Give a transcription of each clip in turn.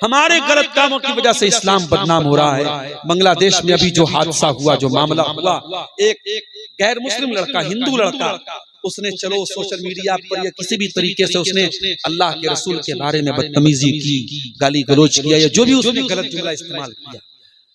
हमारे गलत कामों की वजह से इस्लाम बदनाम हो रहा है। बांग्लादेश में अभी जो हादसा हुआ, जो मामला हुआ, एक गैर मुस्लिम लड़का, हिंदू लड़का, उसने चलो सोशल मीडिया पर या किसी भी तरीके से उसने अल्लाह के रसूल के बारे में बदतमीजी की, गाली गलौज किया या जो भी उसने गलत जुमला इस्तेमाल किया,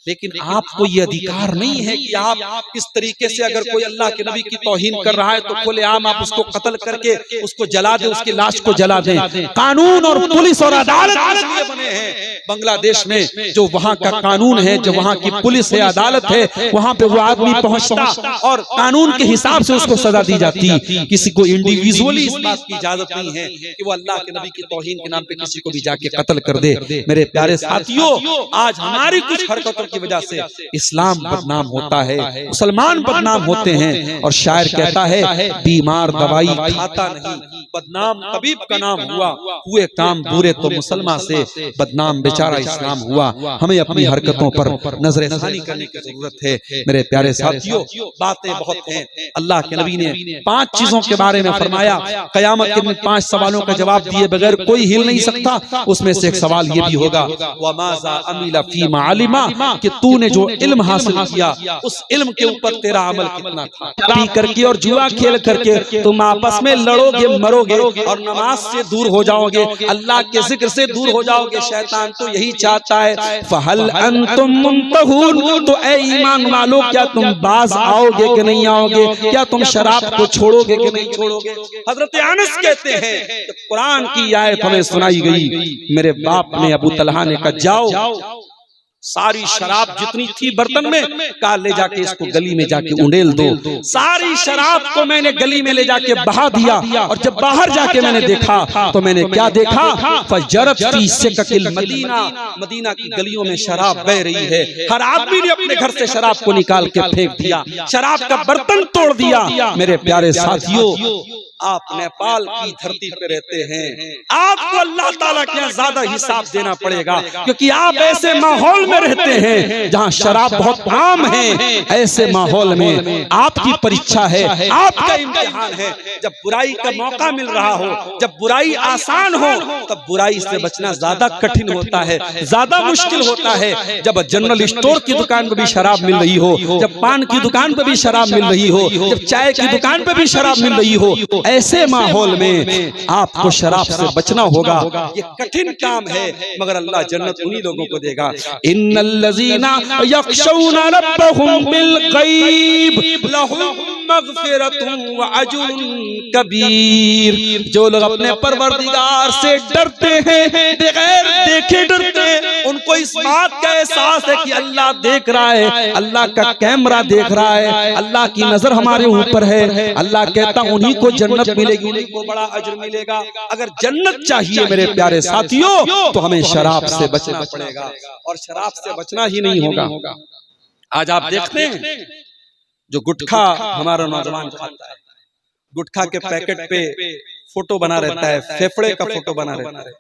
लेकिन आपको ये अधिकार नहीं है कि आप इस तरीके से अगर कोई अल्लाह के नबी की तौहीन कर रहा है तो खुलेआम आप उसको कत्ल करके उसको जला दें, उसकी लाश को जला दें। कानून और पुलिस और अदालत इसलिए बने हैं बांग्लादेश में, जो वहाँ का कानून है, जो वहाँ की पुलिस है, अदालत है, वहाँ पे वो आदमी पहुँचता और कानून के हिसाब से उसको सजा दी जाती। किसी को इंडिविजुअली इस बात की इजाजत नहीं है कि वो अल्लाह के नबी की तौहीन के नाम पे किसी को भी जाके कत्ल कर दे। मेरे प्यारे साथियों, आज हमारी कुछ हरकतों की वजह से इस्लाम बदनाम होता है, मुसलमान बदनाम होते हैं। और शायर कहता है, बीमार दवाई खाता नहीं, बदनाम तबीब का नाम हुआ, हुए काम बुरे तो मुसलमान से बदनाम बेचारा इस्लाम हुआ। हमें अपनी हरकतों पर नजरसानी करने की जरूरत है। मेरे प्यारे साथियों, बातें बहुत हैं। अल्लाह के नबी ने 5 चीजों के बारे में फरमाया, कयामत के दिन 5 सवालों का जवाब दिए बगैर कोई हिल नहीं सकता। उसमें से एक सवाल ये भी होगा, वमाज़ा अमिला फीमा अलिमा, कि तूने जो इल्म हासिल किया उस इल्म के ऊपर तेरा अमल कितना था। पी करके और जुआ खेल करके तुम आपस में लड़ोगे, मरोगे और नमाज से दूर हो जाओगे, अल्लाह के जिक्र से दूर हो जाओगे। शैतान तो यही चाहता है। फहल अंतुम मुंतहून, तो ऐ ईमान वालों क्या तुम बाज आओगे कि नहीं आओगे? क्या तुम शराब को छोड़ोगे कि नहीं छोड़ोगे? हजरत अनस कहते हैं कुरान की आयत हमें सुनाई गई, मेरे बाप ने अबू तलहा ने कहा जाओ सारी शराब जितनी थी बर्तन में, कहा ले जाके इसको गली में जाके उंडेल दो। सारी शराब को मैंने गली में ले जाके बहा दिया और जब बाहर जाके मैंने देखा तो मैंने क्या देखा, फजरत फी सिककिल मदीना, मदीना की गलियों में शराब बह रही है। हर आदमी ने अपने घर से शराब को निकाल के फेंक दिया, शराब का बर्तन तोड़ दिया। मेरे प्यारे साथियों, आप नेपाल की धरती पे रहते हैं, आपको अल्लाह ताला के यहाँ ज्यादा हिसाब देना पड़ेगा, क्योंकि आप ऐसे माहौल में रहते हैं जहाँ शराब बहुत आम है। ऐसे माहौल में आपकी परीक्षा है, आपका इम्तिहान है। जब बुराई का मौका मिल रहा हो, जब बुराई आसान हो, तब बुराई से बचना ज्यादा कठिन होता है, ज्यादा मुश्किल होता है। जब जनरल स्टोर की दुकान पर भी शराब मिल रही हो, जब पान की दुकान पर भी शराब मिल रही हो, जब चाय की दुकान पर भी शराब मिल रही हो, ऐसे माहौल में आपको शराब से बचना होगा। ये कठिन काम है, मगर अल्लाह जन्नत उन्हीं लोगों को देगा। इन्नल्लज़ीना यख्शौना रब्बहुम बिल गैब लहुम मग़फ़िरतुन व अज्रुन कबीर। जो लोग अपने परवरदिगार से डरते हैं, बगैर देखे डरते हैं, उनको इस बात का एहसास है कि अल्लाह देख रहा है, अल्लाह का कैमरा देख रहा है, अल्लाह की नजर हमारे ऊपर है। अल्लाह कहता उन्हीं को जन्नत मिलेगी, उन्हीं को बड़ा अजर मिलेगा। अगर जन्नत चाहिए मेरे प्यारे साथियों, तो हमें शराब से बचना पड़ेगा, और शराब से बचना ही नहीं होगा। आज आप देखते हैं जो गुटखा हमारा नौजवान खाता है, गुटखा के पैकेट पे फोटो बना रहता है, फेफड़े का फोटो बना रहता है,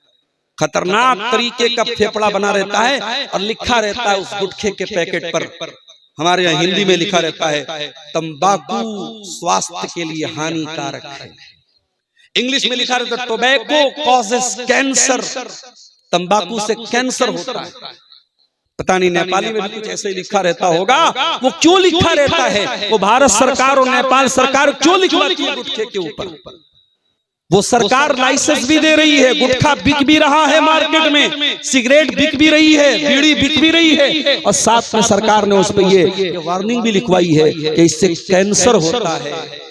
खतरनाक तरीके का फेफड़ा बना रहता है, और लिखा रहता है उस गुटखे के पैकेट पर, हमारे यहाँ हिंदी में लिखा रहता है तंबाकू स्वास्थ्य के लिए हानिकारक है। इंग्लिश में लिखा रहता है टोबैको कॉजेस कैंसर, तंबाकू से कैंसर होता है। पता नहीं नेपाली में भी कुछ ऐसे ही लिखा रहता होगा। वो क्यों लिखा रहता है? वो भारत सरकार और नेपाल सरकार क्यों लिखवाती है गुटखे के ऊपर? वो सरकार लाइसेंस भी दे रही है, गुटखा बिक भी रहा है मार्केट में, सिगरेट बिक भी रही है, बीड़ी बिक भी रही है, और साथ में सरकार ने उस पर ये वार्निंग भी लिखवाई है कि इससे कैंसर होता है।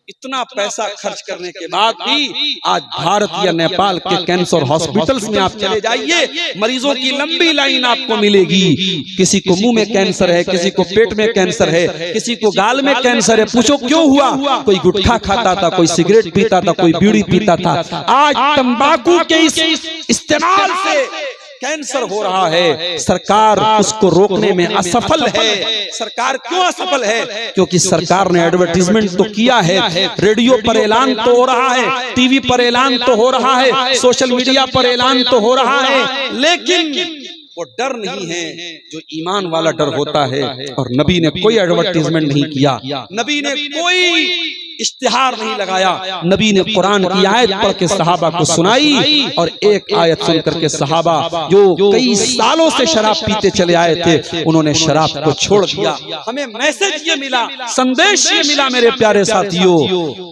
इतना पैसा खर्च करने के बाद भी आज भारत या नेपाल के कैंसर हॉस्पिटल्स में आप चले जाइए, मरीजों की लंबी लाइन आपको मिलेगी। किसी को मुंह में कैंसर है, किसी को पेट में कैंसर है, किसी को गाल में कैंसर है। पूछो क्यों हुआ? कोई गुटखा खाता था, कोई सिगरेट पीता था, कोई बीड़ी पीता था। आज तंबाकू के इस इस्तेमाल से कैंसर हो रहा है। सरकार उसको रोकने में असफल है। सरकार क्यों असफल है? क्योंकि सरकार ने एडवर्टीजमेंट तो किया है, रेडियो पर ऐलान तो हो रहा है, टीवी पर ऐलान तो हो रहा है, सोशल मीडिया पर ऐलान तो हो रहा है, लेकिन वो डर नहीं है जो ईमान वाला डर होता है। और नबी ने कोई एडवर्टीजमेंट नहीं किया, नबी ने कोई इश्तिहार नहीं लगाया, नबी ने कुरान की आयत पढ़ के सहाबा को सुनाई और एक आयत सुनकर के सहाबा जो कई सालों से शराब पीते चले आए थे उन्होंने शराब को छोड़ दिया। हमें मैसेज ये मिला, संदेश ये मिला मेरे प्यारे साथियों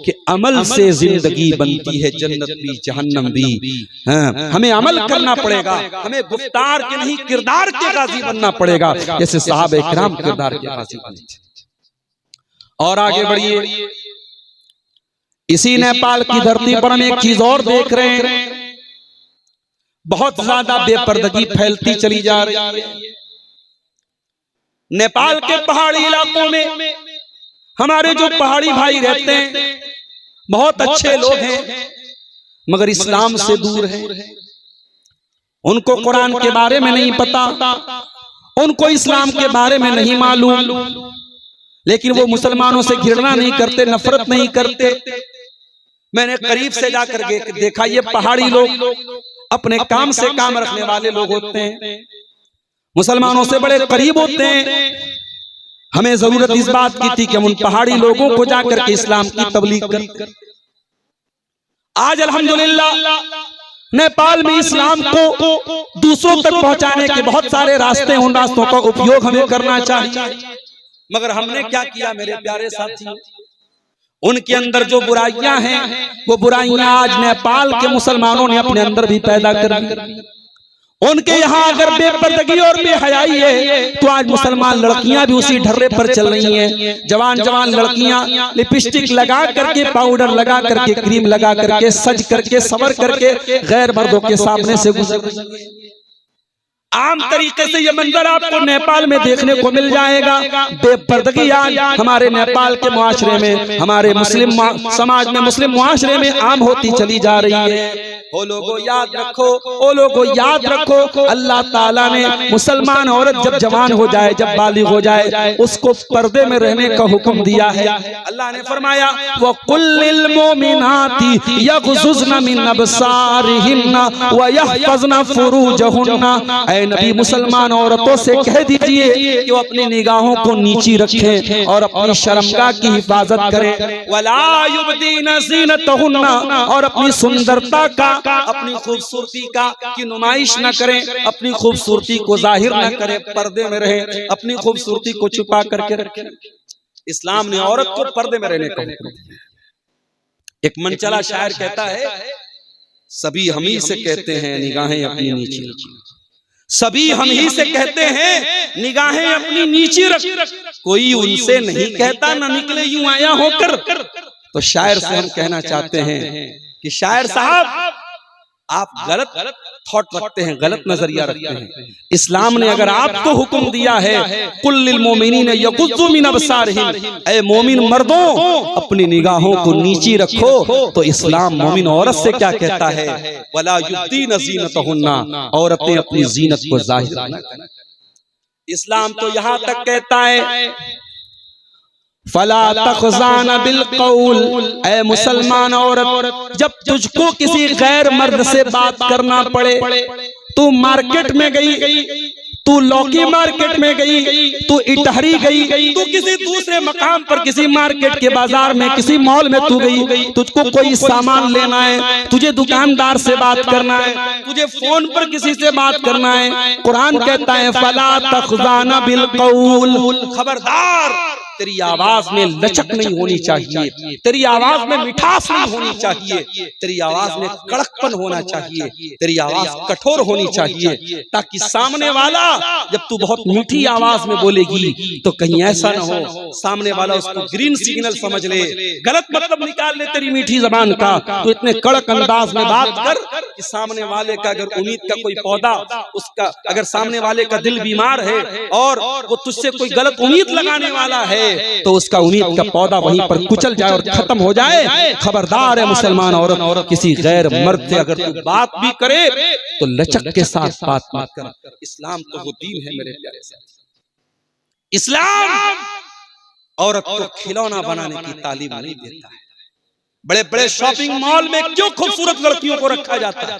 कि अमल से जिंदगी बनती है, जन्नत भी जहन्नम भी। हमें अमल करना पड़ेगा, हमें गुफ्तार के नहीं किरदार के गाजी बनना पड़ेगा, जैसे साहबे किराम किरदार के गाजी बने थे। और आगे बढ़िए, इसी नेपाल की धरती पर हम एक चीज और देख रहे हैं, बहुत ज्यादा बेपर्दगी फैलती चली जा रही है। नेपाल के पहाड़ी इलाकों में हमारे जो पहाड़ी भाई रहते हैं बहुत अच्छे लोग हैं, मगर इस्लाम से दूर हैं। उनको कुरान के बारे में नहीं पता, उनको इस्लाम के बारे में नहीं मालूम, लेकिन वो मुसलमानों से घृणा नहीं करते, नफरत नहीं करते। मैंने करीब से जाकर देखा, ये पहाड़ी लोग अपने काम से काम रखने वाले लोग होते हैं, मुसलमानों से बड़े करीब होते हैं। हमें जरूरत इस बात की थी कि हम उन पहाड़ी लोगों को जाकर के इस्लाम की तबलीग करें। आज अल्हम्दुलिल्लाह नेपाल में इस्लाम को दूसरों तक पहुंचाने के बहुत सारे रास्ते, उन रास्तों का उपयोग हमें करना चाहिए। मगर हमने क्या किया मेरे प्यारे साथी, उनके अंदर जो बुराइयां हैं वो बुराइयां आज नेपाल के मुसलमानों ने अपने अंदर भी पैदा कर दी। उनके यहाँ अगर बेपर्दगी और बेहयाई है तो आज मुसलमान लड़कियां भी उसी ढर्रे पर चल रही हैं। जवान जवान लड़कियां लिपस्टिक लगा करके, पाउडर लगा करके, क्रीम लगा करके, सज करके, संवर करके गैर मर्दों के सामने से गुजर रही हैं। आम तरीके से ये मंजर आपको नेपाल में देखने को मिल जाएगा। बेपर्दगी आज हमारे नेपाल के मुआशरे में, हमारे मुस्लिम समाज में, मुस्लिम मुआशरे में आम होती चली जा रही है। ओ लोगों याद रखो, ओ लोगों याद रखो, अल्लाह ताला ने मुसलमान औरत जब जवान हो जाए, जब बालिग हो जाए, उसको पर्दे में रहने का हुक्म दिया है। अल्लाह ने फरमाया व कुल्लिल मोमिनाती यग़ज़ुज़्न मिन अबसारिहिन्ना व यहफ़ज़्न फ़ुरूजहुन्ना। ऐ नबी, मुसलमान औरतों से कह दीजिए कि वो अपनी निगाहों को नीची रखें और अपनी शर्मगाह की हिफाजत करें। वला युबदीन ज़ीनतहुन्ना, और अपनी सुंदरता का, अपनी खूबसूरती का की नुमाइश न करें, अपनी खूबसूरती को जाहिर न करें, पर्दे में रहें, अपनी खूबसूरती को छुपा करके रखें। इस्लाम ने औरत को पर्दे में रहने का हुक्म दिया। एक मनचला शायर कहता है, सभी हम ही से कहते हैं निगाहें अपनी नीची रखें, सभी हम ही से कहते हैं निगाहें अपनी नीची रख, कोई उनसे नहीं कहता न निकले यूं आया होकर। तो शायर से हम कहना चाहते हैं कि शायर साहब, आप गलत थॉट रखते हैं, गलत नजरिया रखते हैं। इस्लाम ने अगर आपको हुक्म दिया है कुल्लिल मोमिनीन यग़ुज़्ज़ू मिन अबसारिहिम, ऐ मोमिन मर्दों अपनी निगाहों को नीची रखो, तो इस्लाम मोमिन औरत से क्या कहता है, वला युब्दीन ज़ीनतहुन्ना, औरतें अपनी जीनत को जाहिर न करें। इस्लाम तो यहाँ तक कहता है फला तख़ज़ाना बिल क़ौल, ऐ मुसलमान औरत जब तुझको किसी गैर मर्द से बात करना पड़े, तू मार्केट में गई, तू लौकी मार्केट में गई, तू इटहरी गई, तू किसी दूसरे मकाम पर, किसी मार्केट के बाजार में, किसी मॉल में तू गई, तुझको कोई सामान लेना है, तुझे दुकानदार से बात करना है, तुझे फोन पर किसी से बात करना है, कुरान कहता है फला तख़ज़ाना बिल क़ौल, खबरदार तेरी आवाज में लचक नहीं होनी चाहिए, तेरी आवाज में मिठास नहीं होनी चाहिए, तेरी आवाज में कड़कपन होना चाहिए, तेरी आवाज कठोर होनी चाहिए, ताकि सामने वाला जब तू बहुत मीठी आवाज में बोलेगी तो कहीं ऐसा ना हो सामने वाला उसको ग्रीन सिग्नल समझ ले, गलत मतलब निकाल ले तेरी मीठी जबान का। तो इतने कड़क अंदाज में बात कर कि सामने वाले का अगर उम्मीद का कोई पौधा, उसका अगर सामने वाले का दिल बीमार है और वो तुझसे कोई गलत उम्मीद लगाने वाला है तो उसका उम्मीद का पौधा वहीं पर कुचल जाए और खत्म हो जाए। खबरदार है मुसलमान औरत, किसी गैर मर्द से अगर तू बात भी करे तो लचक के साथ बात मत कर। इस्लाम तो वो दीन है मेरे प्यारे साथी। इस्लाम औरत को खिलौना बनाने की तालीम नहीं देता है। बड़े बड़े शॉपिंग मॉल में क्यों खूबसूरत लड़कियों को रखा जाता है,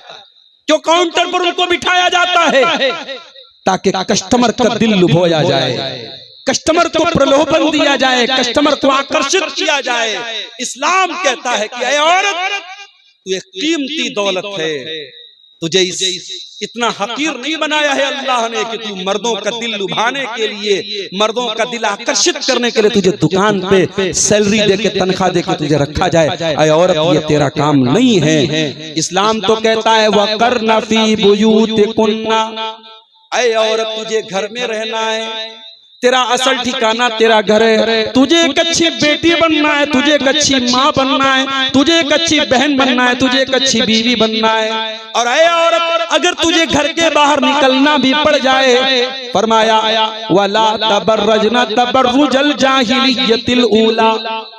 क्यों काउंटर पर उनको बिठाया जाता है, ताकि कस्टमर का दिल लुभाया जाए, कस्टमर को प्रलोभन दिया जाए, कस्टमर को आकर्षित किया जाए। इस्लाम कहता है कि ऐ औरत, तू एक कीमती दौलत है, तुझे इतना हकीर नहीं बनाया है अल्लाह ने कि तू मर्दों का दिल लुभाने के लिए, मर्दों का दिल आकर्षित करने के लिए तुझे दुकान पे सैलरी देके, तनख्वाह देके तुझे रखा जाए। ऐ औरत, ये तेरा काम नहीं है। इस्लाम तो कहता है वक़र्न फ़ी बुयूतिकुन्ना, ऐ औरत तुझे घर में रहना है, तेरा असल ठिकाना तेरा घर है। तुझे एक अच्छी बेटी बनना है, तुझे एक अच्छी माँ बनना है, तुझे एक अच्छी बहन बनना है, तुझे एक अच्छी बीवी बनना है। और ऐ औरत, अगर तुझे घर के बाहर निकलना भी पड़ जाए, फरमाया वला तबर्रजना तबर्रुजल जाहिलियतिल ऊला,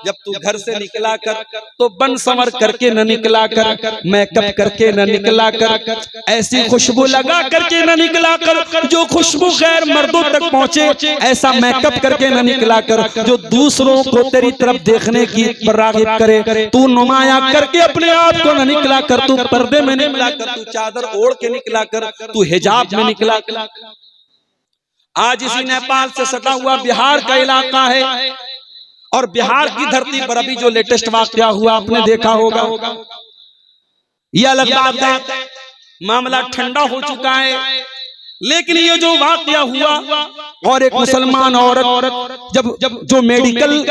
जब तू घर से निकला कर तो बन संवर करके न निकला कर, मेकअप करके न निकला कर, ऐसी खुशबू लगा करके न निकला कर जो खुशबू गैर मर्दों तक पहुंचे, ऐसा मेकअप करके न निकला कर जो दूसरों को तेरी तरफ देखने की राग़िब करे। तू नुमाया करके अपने आप को न निकला कर, तू पर्दे में निकला कर, तू चादर ओढ़ के निकला कर, तू हिजाब में निकला कर। आज इसी नेपाल से सटा हुआ बिहार का इलाका है, और बिहार की धरती पर अभी जो लेटेस्ट वाकया हुआ आपने देखा होगा। यह अलग बात है, मामला ठंडा हो चुका है, लेकिन ये जो वाकया हुआ, और एक मुसलमान औरत जब जो मेडिकल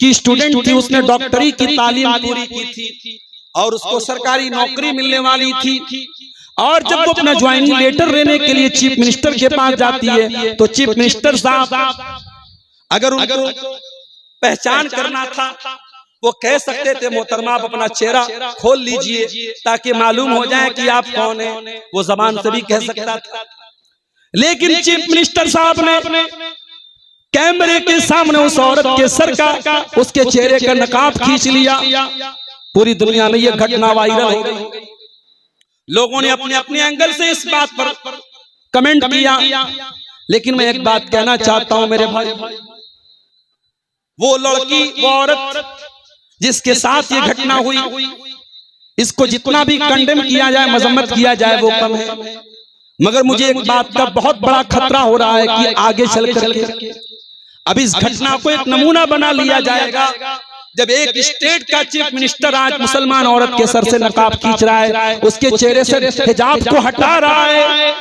की स्टूडेंट थी, उसने डॉक्टरी की तालीम पूरी की थी और उसको सरकारी नौकरी मिलने वाली थी, और जब वो अपना ज्वाइनिंग लेटर लेने के लिए चीफ मिनिस्टर के पास जाती है, तो चीफ मिनिस्टर साहब अगर उनको पहचान करना था, वो कह सकते थे मोहतरमा आप अपना चेहरा खोल लीजिए ताकि मालूम हो जाए कि आप कौन हैं, वो जबान से भी कह सकता था। लेकिन चीफ मिनिस्टर साहब ने कैमरे के सामने उस औरत के सर का, उसके चेहरे का नकाब खींच लिया। पूरी दुनिया में यह घटना वायरल हो गई। लोगों ने अपने अपने एंगल से इस बात पर कमेंट किया, लेकिन मैं एक बात कहना चाहता हूं मेरे भाई, वो लड़की, वो औरत जिसके साथ ये घटना हुई, इसको जितना भी कंडेम किया जाए, मजम्मत किया जाए, वो कम है। मगर मुझे एक बात का बहुत बड़ा खतरा हो रहा है कि आगे चल करके अब इस घटना को एक नमूना बना लिया जाएगा। जब एक स्टेट का चीफ मिनिस्टर आज मुसलमान औरत के सर से नकाब खींच रहा है, उसके चेहरे से हिजाब को हटा रहा है,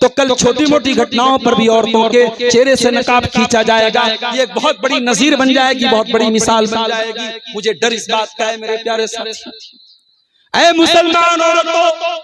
तो कल छोटी मोटी घटनाओं पर भी औरतों के चेहरे से नकाब खींचा जाएगा। ये एक बहुत बड़ी नजीर बन जाएगी, बहुत बड़ी मिसाल बन जाएगी। मुझे डर इस बात का है मेरे प्यारे साथी, ऐ मुसलमान औरतों,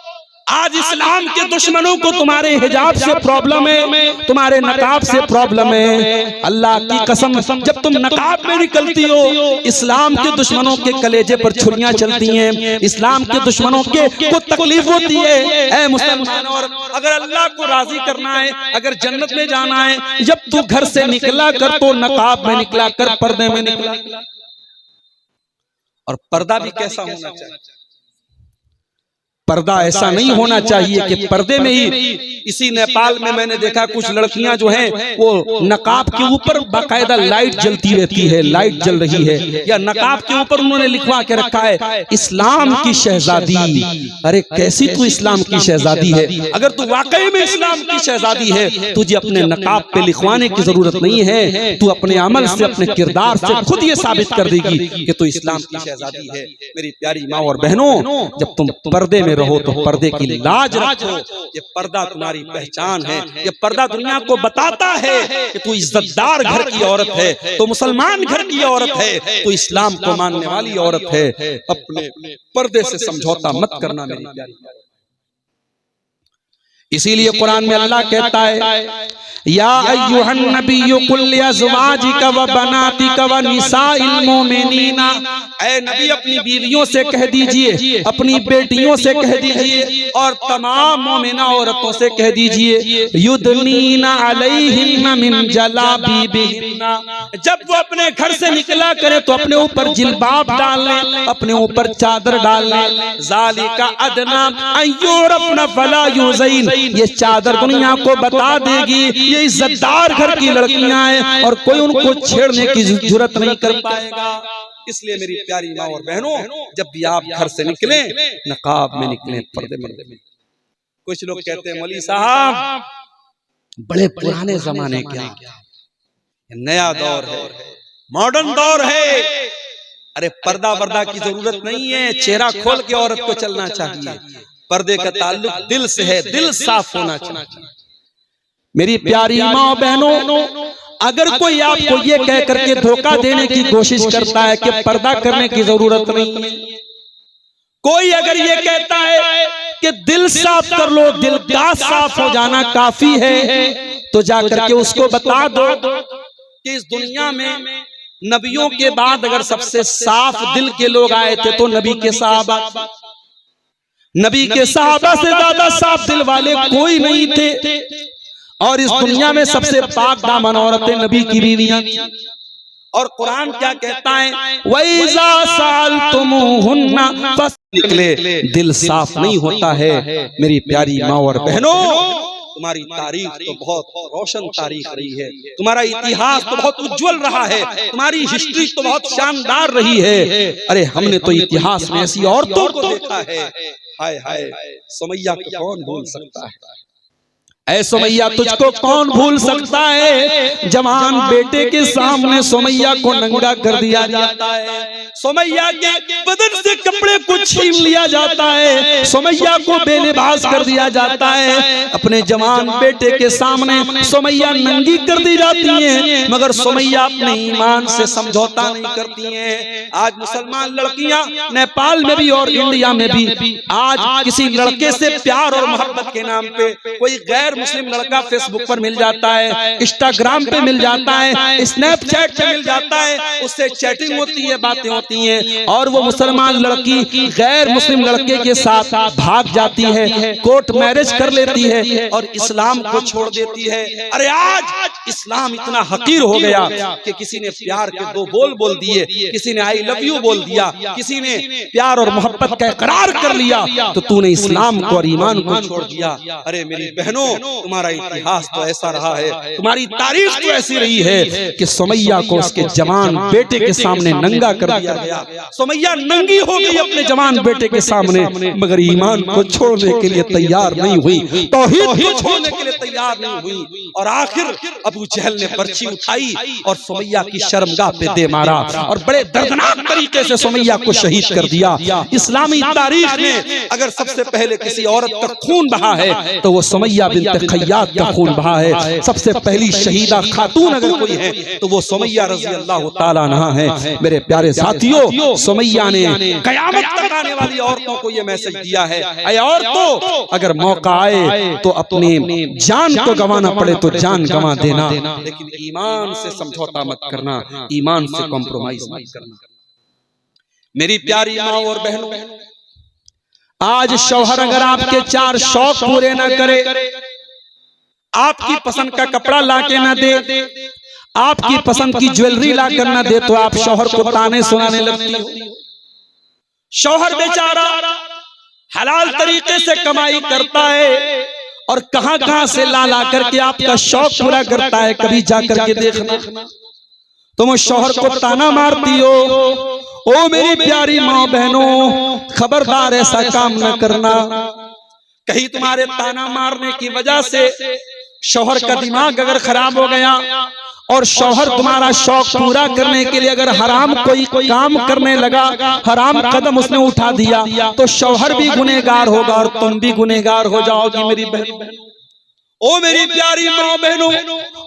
आज इस्लाम के दुश्मनों को तुम्हारे हिजाब से प्रॉब्लम है, तुम्हारे नकाब से प्रॉब्लम है। अल्लाह की कसम, जब तुम नकाब में निकलती हो, इस्लाम के दुश्मनों के कलेजे पर छुरियां चलती हैं, इस्लाम के दुश्मनों को तकलीफ होती है। ऐ मुसलमान औरत, अगर अल्लाह को राजी करना है, अगर जन्नत में जाना है, जब तू घर से निकला कर तो नकाब में निकला कर, पर्दे में निकला। और पर्दा भी कैसा होना चाहिए? पर्दा ऐसा नहीं होना चाहिए कि पर्दे में ही। इसी नेपाल में मैंने देखा कुछ लड़कियां जो हैं वो नकाब के ऊपर बाकायदा लाइट जलती रहती है, लाइट जल रही है, या नकाब के ऊपर उन्होंने लिखवा के रखा है इस्लाम की शहजादी। अरे कैसी तू इस्लाम की शहजादी है? अगर तू वाकई में इस्लाम की शहजादी है, तुझे अपने नकाब पे लिखवाने की जरूरत नहीं है। तू अपने अमल से, अपने किरदार से खुद ये साबित कर देगी कि तू इस्लाम की शहजादी है। मेरी प्यारी माँ और बहनों, जब तुम पर्दे में रहो तो पर्दे की लाज रखो। ये पर्दा तुम्हारी पहचान है, ये पर्दा दुनिया को बताता है कि तू इज्जतदार घर की औरत है, तो मुसलमान घर की औरत है, तो इस्लाम को मानने वाली औरत है। अपने पर्दे से समझौता मत करना मेरी प्यारी। इसीलिए कुरान में अल्लाह कहता है या अय्युहन नबिय्यु कुल लिअज़वाजिका व बनातिका व निसाइल मोमिनीना, ऐ नबी अपनी बीवियों से कह दीजिए, अपनी बेटियों से कह दीजिए, और तमाम मोमिना औरतों से कह दीजिए युदनीना अलैहिन्ना मिन जलाबीबिहिन्ना, जब वो अपने घर से निकला करे तो अपने ऊपर जिल्बाब डाल लें, अपने ऊपर चादर डाल लें। ज़ालिका अदना अन युरफ़ना फला युज़ैन, ये चादर दुनिया को बता देगी ये इज्जतदार घर की लड़कियां हैं और कोई उनको छेड़ने की जरूरत नहीं कर पाएगा। इसलिए मेरी प्यारी माँ और बहनों, जब भी आप घर से निकले नकाब में निकले, पर्दे में। कुछ लोग कहते हैं मौलवी साहब बड़े पुराने जमाने के, नया दौर है, मॉडर्न दौर है। अरे पर्दा वर्दा की जरूरत नहीं है, चेहरा खोल के औरत को चलना चाहिए। पर्दे का ताल्लुक दिल से है, दिल साफ होना चाहिए। मेरी प्यारी माँ बहनों, अगर कोई आपको ये कह करके धोखा देने की कोशिश करता है कि पर्दा करने की जरूरत नहीं है, कोई अगर ये कहता है कि दिल साफ कर लो, दिल का साफ हो जाना काफी है, तो जाकर के उसको बता दो कि इस दुनिया में नबियों के बाद अगर सबसे साफ दिल के लोग आए थे तो नबी के सहाबा। नबी के सहाबा से ज्यादा साफ दिल वाले कोई नहीं थे। और इस दुनिया में सबसे पाक दामन औरतें नबी की बीवियां थी। और कुरान क्या कहता है, वैज़ा सालतुमुहुन्ना फस निकले। दिल साफ नहीं होता है। मेरी प्यारी माँ और बहनों, तुम्हारी तारीख तो बहुत रोशन तारीख रही है, तुम्हारा इतिहास तो बहुत उज्जवल रहा है, तुम्हारी हिस्ट्री तो बहुत शानदार रही है। अरे हमने तो इतिहास में ऐसी औरतों को देखा है, हाय हाय, सुमैया को कौन भूल सकता है। ऐ सुमैया तुझको कौन भूल सकता है। जवान बेटे के सामने सुमैया को नंगा कर दिया जाता है, सुमैया के बदन से कपड़े को छीन लिया जाता है, सुमैया को बेलिबास कर दिया जाता है। अपने जवान बेटे के सामने सुमैया नंगी कर दी जाती है, मगर सुमैया अपने ईमान से समझौता नहीं करती हैं। आज मुसलमान लड़कियां नेपाल में भी और इंडिया में भी आज किसी लड़के से प्यार और मोहब्बत के नाम पे कोई गैर मुस्लिम लड़का फेसबुक पर मिल जाता है, इंस्टाग्राम पे मिल जाता है, स्नैपचैट पे मिल जाता है, उससे चैटिंग होती है, बातें होती हैं, और वो मुसलमान लड़की गैर मुस्लिम लड़के के साथ भाग जाती है, कोर्ट मैरिज कर लेती है और इस्लाम को छोड़ देती है। अरे आज इस्लाम इतना हकीर हो गया कि किसी ने प्यार के दो बोल बोल दिए, किसी ने आई लव यू बोल दिया, किसी ने प्यार और मोहब्बत का इकरार कर लिया, तो तूने इस्लाम को और ईमान को छोड़ दिया। अरे मेरी बहनों, तुम्हारा इतिहास तो ऐसा रहा है, तुम्हारी तारीख तो ऐसी रही है कि सुमैया को उसके जवान बेटे के सामने नंगा कर दिया गया। सुमैया नंगी हो गई अपने जवान बेटे के सामने, मगर ईमान को छोड़ने के लिए तैयार नहीं हुई, तौहीद को छोड़ने के लिए तैयार नहीं हुई। और आखिर अबू जहल ने पर्ची उठाई और सुमैया की शर्मगाह पे दे मारा और बड़े दर्दनाक तरीके से सुमैया को शहीद कर दिया। इस्लामी तारीख में अगर सबसे पहले किसी औरत का खून बहा है तो वो सुमैया बिन्त खय्यात का खून बहा है। सबसे पहली शहीदा खातून अगर कोई है तो वो सुमैया रज़ी अल्लाह ताला अन्हा है। मेरे प्यारे साथियों, सुमैया ने कयामत तक आने वाली औरतों को ये मैसेज दिया है, ऐ औरतों, अगर मौका आए तो अपनी जान को गंवाना पड़े तो जान गंवा देना, लेकिन ईमान से समझौता मत करना, ईमान से कॉम्प्रोमाइज मत करना। मेरी प्यारी माँ और बहनों, आज शौहर अगर आपके चार शौक पूरे न करे, आपकी पसंद का कपड़ा लाके न दे, आपकी पसंद की ज्वेलरी लाकर न दे, तो आप शौहर को ताने सुनाने लगती हो। शौहर बेचारा हलाल तरीके से कमाई करता है और कहां कहां से ला ला करके आपका शौक पूरा करता है, कभी जाकर के देखना। तुम उस शौहर को ताना मारती हो। ओ मेरी प्यारी माँ बहनों, खबरदार ऐसा काम न करना। कहीं तुम्हारे ताना मारने की वजह से शौहर का दिमाग अगर खराब हो गया और शौहर तुम्हारा शौक पूरा करने के लिए अगर हराम कोई काम करने लगा, हराम कदम उसने उठा दिया, तो शौहर भी गुनहगार होगा और तुम भी गुनहगार हो जाओगी। मेरी बहन, ओ मेरी प्यारी माँ बहनों,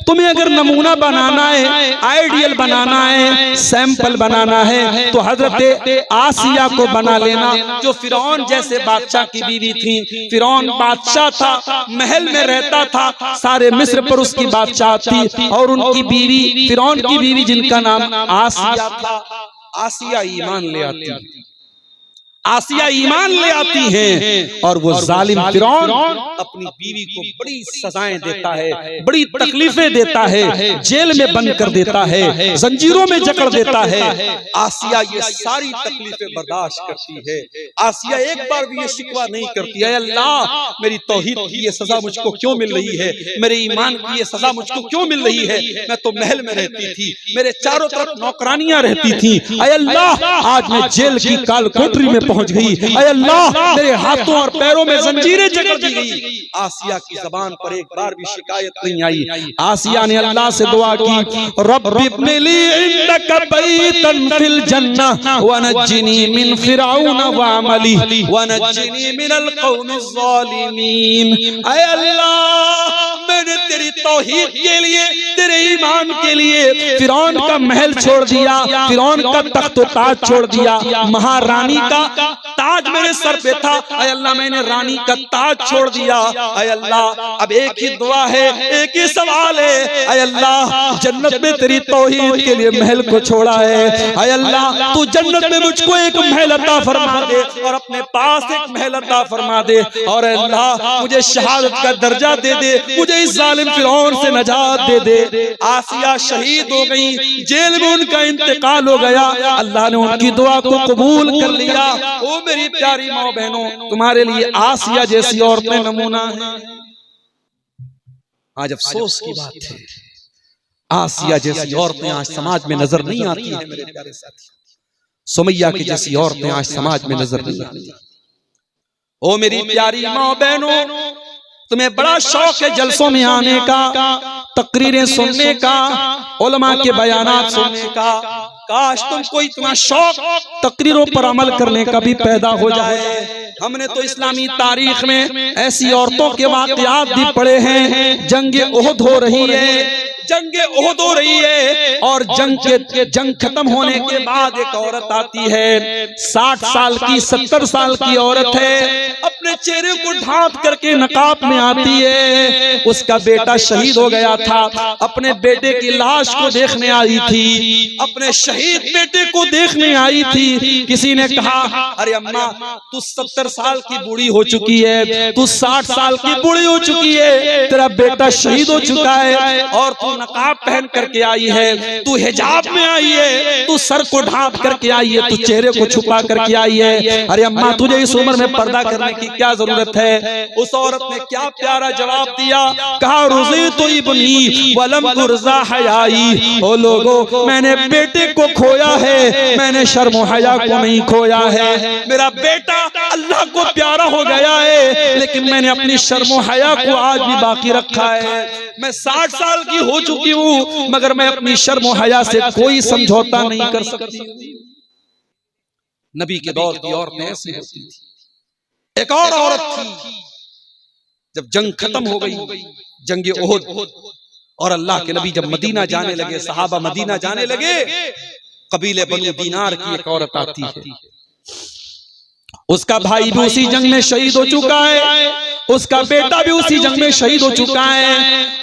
तुम्हें अगर नमूना बनाना है, आइडियल बनाना है, सैंपल बनाना है, तो हजरत आसिया को बना लेना, जो फिरौन जैसे बादशाह की बीवी थी। फिरौन बादशाह था, महल में रहता था, सारे मिस्र पर उसकी बादशाह थी, और उनकी बीवी, फिरौन की बीवी जिनका नाम आसिया था, आसिया ईमान ले आती है, आसिया ईमान ले आती हैं, और वो जालिम फिरौन अपनी बीवी को बड़ी सजाएं देता है, बड़ी तकलीफें देता है, जेल में बंद कर देता है, जंजीरों में जकड़ देता है। आसिया ये सारी तकलीफें बर्दाश्त करती है। आसिया एक बार भी ये शिकवा नहीं करती है, अल्लाह मेरी तौहीद की ये सजा मुझको क्यों मिल रही है, मेरे ईमान की ये सजा मुझको क्यों मिल रही है। मैं तो महल में रहती थी, मेरे चारों तरफ नौकरानियां रहती थी, अल्लाह आज मैं जेल की काल कोठरी में पहुंच गई। ऐ अल्लाह मेरे हाथों और पैरों में जंजीरें जकड़ दी गई। आसिया की ज़बान पर एक बार भी शिकायत नहीं आई। आसिया ने अल्लाह से दुआ की, रब्बि इब्नि ली इंदका बैतन फिल जन्नह वनज्जिनी मिन फिरऔन व अमली वनज्जिनी मिनल कौमिज़ ज़ालिमीन। ऐ अल्लाह मैंने तेरी तौहीद के लिए, तेरे ईमान के लिए फिरौन का महल छोड़ दिया, फिरौन का तख्त ताज छोड़ दिया, महारानी का ताज मेरे सर पे था। ऐ अल्लाह मैंने रानी का ताज छोड़ दिया। ऐ अल्लाह अब एक ही दुआ है, एक ही सवाल है। ऐ अल्लाह जन्नत में तेरी तौहीद के लिए महल को छोड़ा है। ऐ अल्लाह तू जन्नत में मुझको एक महल अता फरमा दे और अपने पास एक महल अता फरमा दे। और अल्लाह मुझे शहादत का दर्जा दे दे, मुझे इस जालिम फिरौन से नजात दे दे। आसिया शहीद हो गई, जेल में उनका इंतकाल हो गया। अल्लाह ने उनकी दुआ को कबूल कर लिया। ओ मेरी प्यारी माँ बहनों, तुम्हारे लिए आसिया जैसी औरतें नमूना हैं। आज अफसोस की बात है, आसिया जैसी औरतें आज समाज में नजर नहीं आती हैं मेरे प्यारे साथी। सुमैया की जैसी औरतें आज समाज में नजर नहीं आती। ओ मेरी प्यारी माँ बहनों, तुम्हें बड़ा शौक है जलसों में आने का, तकरीरें सुनने का, उलमा के बयानात सुनने का। काश तुमको इतना शौक तकरीरों पर अमल करने का भी पैदा हो जाए। हमने तो इस्लामी तारीख में ऐसी औरतों के वाक़यात भी पढ़े हैं। जंग ओहद हो रही है, जंग ओहद हो रही है और जंग खत्म होने के बाद एक औरत आती है, 60 साल की 70 साल की औरत है, अपने चेहरे को ढांप करके नकाब में आती है। उसका बेटा शहीद हो गया था, अपने बेटे की लाश को देखने आई थी, अपने शहीद बेटे को देखने आई थी। किसी ने कहा, अरे अम्मा तू 70 साल की बूढ़ी हो चुकी है, तू 60 साल की बूढ़ी हो चुकी है, तेरा बेटा शहीद हो चुका है और तू नकाब पहन करके आई है, तू हिजाब में आई है, तू सर को ढांप करके आई है, तू चेहरे को छुपा करके आई है। अरे अम्मा तुझे इस उम्र में पर्दा करने की क्या जरूरत है? उस औरत ने क्या प्यारा जवाब दिया, कहा रुज़ी तो इब्नी वलम तुरज़ा हयाई। ओ लोगो मैंने बेटे को खोया है, मैंने शर्म हया को नहीं खोया है। मेरा बेटा अल्लाह को प्यारा हो गया है, लेकिन मैंने अपनी शर्म हया को आज भी बाकी रखा है। मैं 60 साल की हो चुकी हूँ, मगर मैं अपनी शर्म हया से कोई समझौता नहीं कर सकती। नबी के दौर की औरतें ऐसी होती थी। एक और औरत थी, जब जंग खत्म हो गई, जंग ओहद, और अल्लाह के नबी जब मदीना जाने लगे, सहाबा मदीना जाने लगे, कबीले बनु दीनार की एक औरत आती है। उसका भाई भी उसी जंग में शहीद हो चुका है, उसका बेटा भी उसी जंग में शहीद हो चुका है,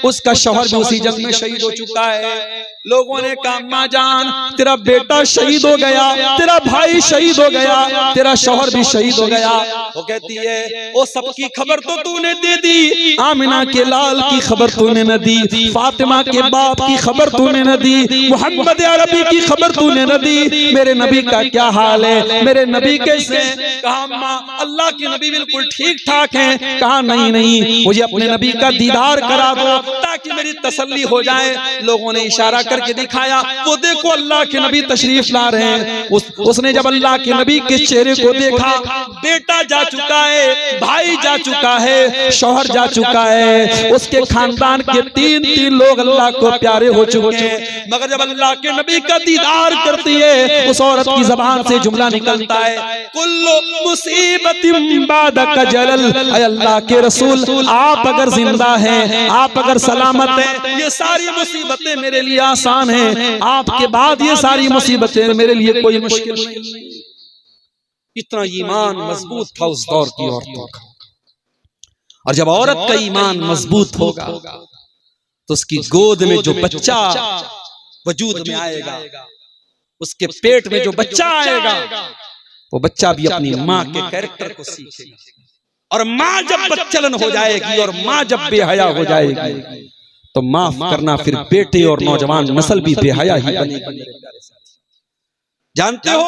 उसका शौहर भी उसी जंग में शहीद हो चुका है। लोगों ने कहा अम्मा जान तेरा बेटा शहीद हो गया, तेरा भाई शहीद हो गया, तेरा शौहर भी शहीद हो गया। वो कहती है वो सबकी खबर तो तूने दे दी, आमिना के लाल की खबर तूने न दी, फातिमा के बाप की खबर तूने न दी, मोहम्मद अरबी की खबर तूने न दी, मेरे नबी का क्या हाल है, मेरे नबी कैसे? कहा अम्मा अल्लाह के नबी बिल्कुल ठीक ठाक हैं। कहा नहीं नहीं, मुझे अपने नबी का दीदार करा दो ताकि मेरी तसल्ली हो जाए। लोगों ने इशारा करके दिखाया, वो देखो अल्लाह के नबी तशरीफ ला रहे हैं। उसने जब अल्लाह के नबी के चेहरे को देखा, बेटा जा चुका है, भाई जा चुका है, शौहर जा चुका है, उसके खानदान के 3 लोग अल्लाह को प्यारे हो चुके हैं, मगर जब अल्लाह के नबी का दीदार करती है, उस औरत की जबान से जुमला निकलता है, कुल्लु मुसीबतिन बादक जलल। अल्लाह के रसूल आप अगर जिंदा हैं, आप अगर सलामत हैं, ये सारी मुसीबतें मेरे लिए आसान हैं, आपके बाद ये सारी मुसीबतें मेरे लिए कोई मुश्किल नहीं। इतना ईमान मजबूत था उस दौर की औरतों का। और जब औरत का ईमान मजबूत होगा तो उसकी गोद में जो बच्चा वजूद में आएगा, उसके पेट में जो बच्चा आएगा, वो बच्चा भी अपनी माँ के कैरेक्टर को सीखेगा। और माँ जब बच्चलन हो जाएगी और माँ जब बेहया हो जाएगी, तो माफ करना फिर बेटे और नौजवान नस्ल भी बेहया ही बनेगी। जानते हो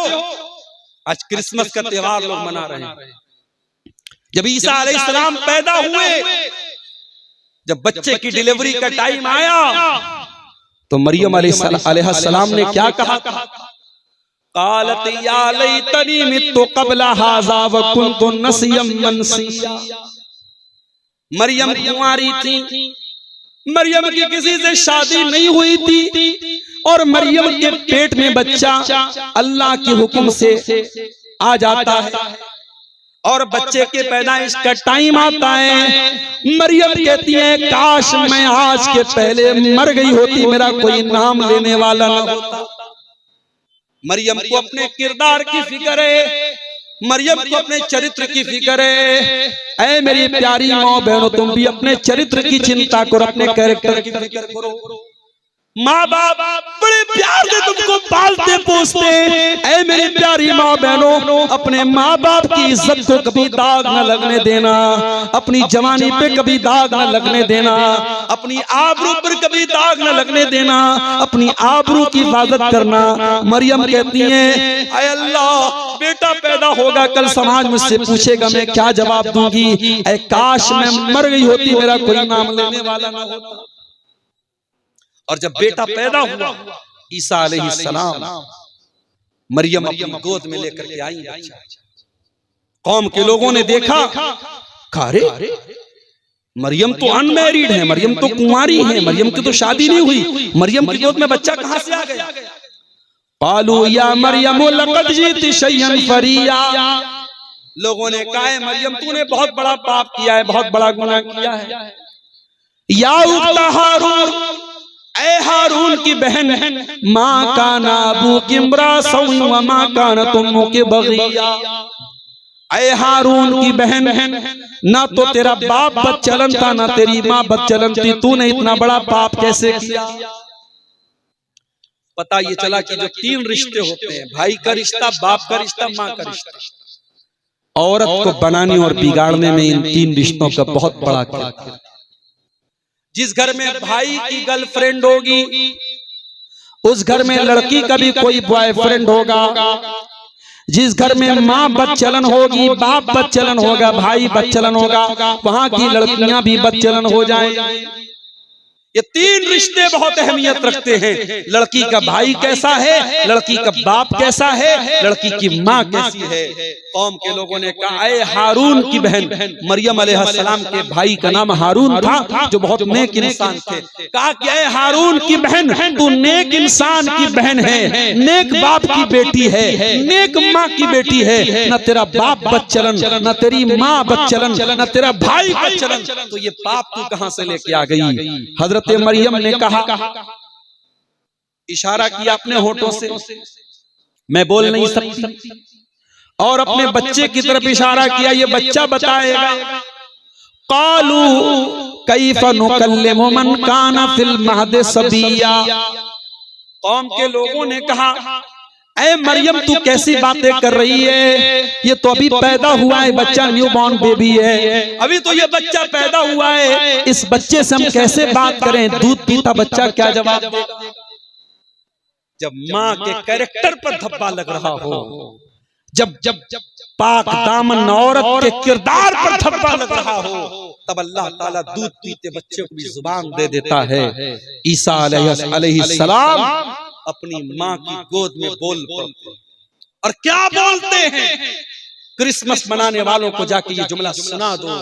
आज क्रिसमस का त्योहार लोग मना रहे हैं। जब ईसा अलैहिस्सलाम पैदा हुए, जब बच्चे की डिलीवरी का टाइम आया, तो मरियम अलैहिस्सलाम ने क्या कहा? कालत या लैतनी मित्तु क़ब्ल हाज़ा व कुन्तु नसियम मनसिया। मरियम कुंवारी थी, मरियम की किसी से शादी नहीं हुई थी और मरियम के पेट में बच्चा अल्लाह के हुक्म से आ जाता है और बच्चे के पैदाइश का टाइम आता है। मरियम कहती है काश मैं आज के पहले मर गई होती, मेरा कोई नाम लेने वाला न होता। मरियम को अपने किरदार की फिक्र है, मरियम को अपने चरित्र की फिक्र है। ऐ मेरी प्यारी माँ बहनों, तुम भी अपने चरित्र की चिंता करो, अपने कैरेक्टर की फिक्र करो। माँ बाप बड़े प्यार से तुमको पालते पोसते। ऐ मेरी प्यारी माँ बहनों, अपने माँ बाप की इज्जत को कभी दाग न लगने देना, अपनी जवानी पे कभी दाग न लगने देना, अपनी आबरू पर कभी दाग न लगने देना, अपनी आबरू की हिफाजत करना। मरियम कहती है ऐ अल्लाह, बेटा पैदा होगा, कल समाज मुझसे पूछेगा, मैं क्या जवाब दूंगी? ऐ काश मैं मर गई होती, मेरा कोई नाम लेने वाला ना होता। और जब बेटा पैदा हुआ ईसा अलैहिस्सलाम, मरियम अपनी गोद में लेकर के आई बच्चा। कौम के लोगों ने देखा, अरे मरियम तो अनमैरिड है, मरियम तो कुंवारी है, मरियम की तो शादी नहीं हुई, मरियम की गोद में बच्चा कहां से आ गया? कालू या मरियम लक़द जीति शैयन फरिया। लोगों ने कहा है मरियम तूने बहुत बड़ा पाप किया है, बहुत बड़ा गुनाह किया है। या उख्ता हारून, ऐ हारून की बहन, माँ काना अबूकी इम्राअन व माँ कानत उम्मुकी बग़िया। ऐ हारून की बहन, ना तो तेरा बाप बदचलन था, ना तेरी माँ बदचलन थी, तूने इतना बड़ा पाप कैसे किया? पता ये चला कि जो तीन रिश्ते होते हैं, भाई का रिश्ता, बाप का रिश्ता, माँ का रिश्ता, औरत को बनाने और बिगाड़ने में इन तीन रिश्तों का बहुत बड़ा किरदार है। जिस घर में भाई की गर्लफ्रेंड होगी, उस घर में लड़की का भी कोई बॉयफ्रेंड होगा। जिस घर में माँ बदचलन होगी, बाप बदचलन होगा, भाई बदचलन होगा, वहां की लड़कियां भी बदचलन हो जाएं। ये तीन रिश्ते बहुत अहमियत रखते हैं। लड़की का भाई कैसा है, लड़की का बाप कैसा है, लड़की की माँ कैसी है। कौम के लोगों ने कहा ऐ हारून की बहन, मरियम अलैहिस्सलाम के भाई का नाम हारून था जो बहुत नेक इंसान थे। कहा कि ऐ हारून की बहन, तू नेक इंसान की बहन है, नेक बाप की बेटी है, नेक माँ की बेटी है। न तेरा बाप बदचलन, न तेरी माँ बदचलन, न तेरा भाई बदचलन, तो ये पाप तू कहां से लेके आ गई? हजरत मरियम ने कहा, इशारा किया अपने होठों से, मैं बोल नहीं सकती, और अपने बच्चे की तरफ इशारा किया, ये बच्चा बताएगा। कालू कैफ़ नुकल्लिमु मन काना फिल महद सबिया। कौम के लोगों ने कहा ऐ मरियम तू कैसी बातें कर रही है, ये तो अभी पैदा हुआ है बच्चा, न्यू बॉर्न बेबी है, अभी तो ये बच्चा पैदा हुआ है, इस बच्चे से हम कैसे बात करें? दूध पीता बच्चा क्या जवाब देगा? जब माँ के कैरेक्टर पर धब्बा लग रहा हो, जब जब पाक दामन औरत के किरदार पर धब्बा लग रहा हो, तब अल्लाह ताला दूध पीते बच्चे को भी जुबान दे देता है। ईसा अलैहिस्सलाम अपनी माँ की गोद में बोल पड़ते, और क्या बोलते हैं? क्रिसमस मनाने वालों को जाके ये जुमला सुना दो,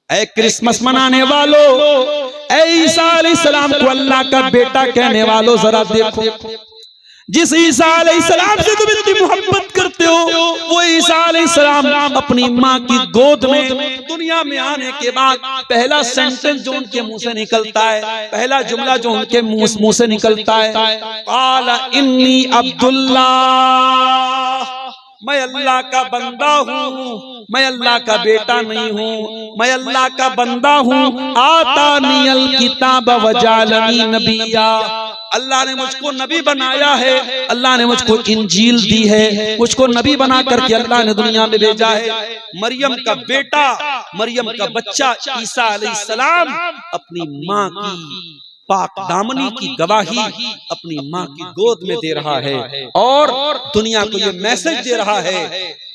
ऐ क्रिसमस मनाने वालों, ऐ ईसा अलैहिस्सलाम को अल्लाह का बेटा कहने वालों, जरा देखो, जिस ईसा अलैहिस्सलाम से तुम इतनी मोहब्बत करते हो, वो ईसा अलैहिस्सलाम अपनी माँ की गोद में दुनिया में आने के बाद पहला सेंटेंस जो उनके मुंह से निकलता है, पहला जुमला जो उनके मुंह से निकलता है, क़ाला इन्नी अब्दुल्लाह, मैं अल्लाह का बंदा हूँ, मैं अल्लाह का बेटा नहीं हूँ, मैं अल्लाह का बंदा हूँ। आतानियल किताब वजालनी नबिया, अल्लाह ने मुझको नबी बनाया है, अल्लाह ने मुझको इंजील दी है, मुझको नबी बना करके अल्लाह ने दुनिया में भेजा है। मरियम का बेटा, मरियम का बच्चा ईसा अलैहिस्सलाम अपनी माँ की पाक दामनी की गवाही अपनी माँ की गोद में दे रहा है और दुनिया को ये मैसेज दे रहा है,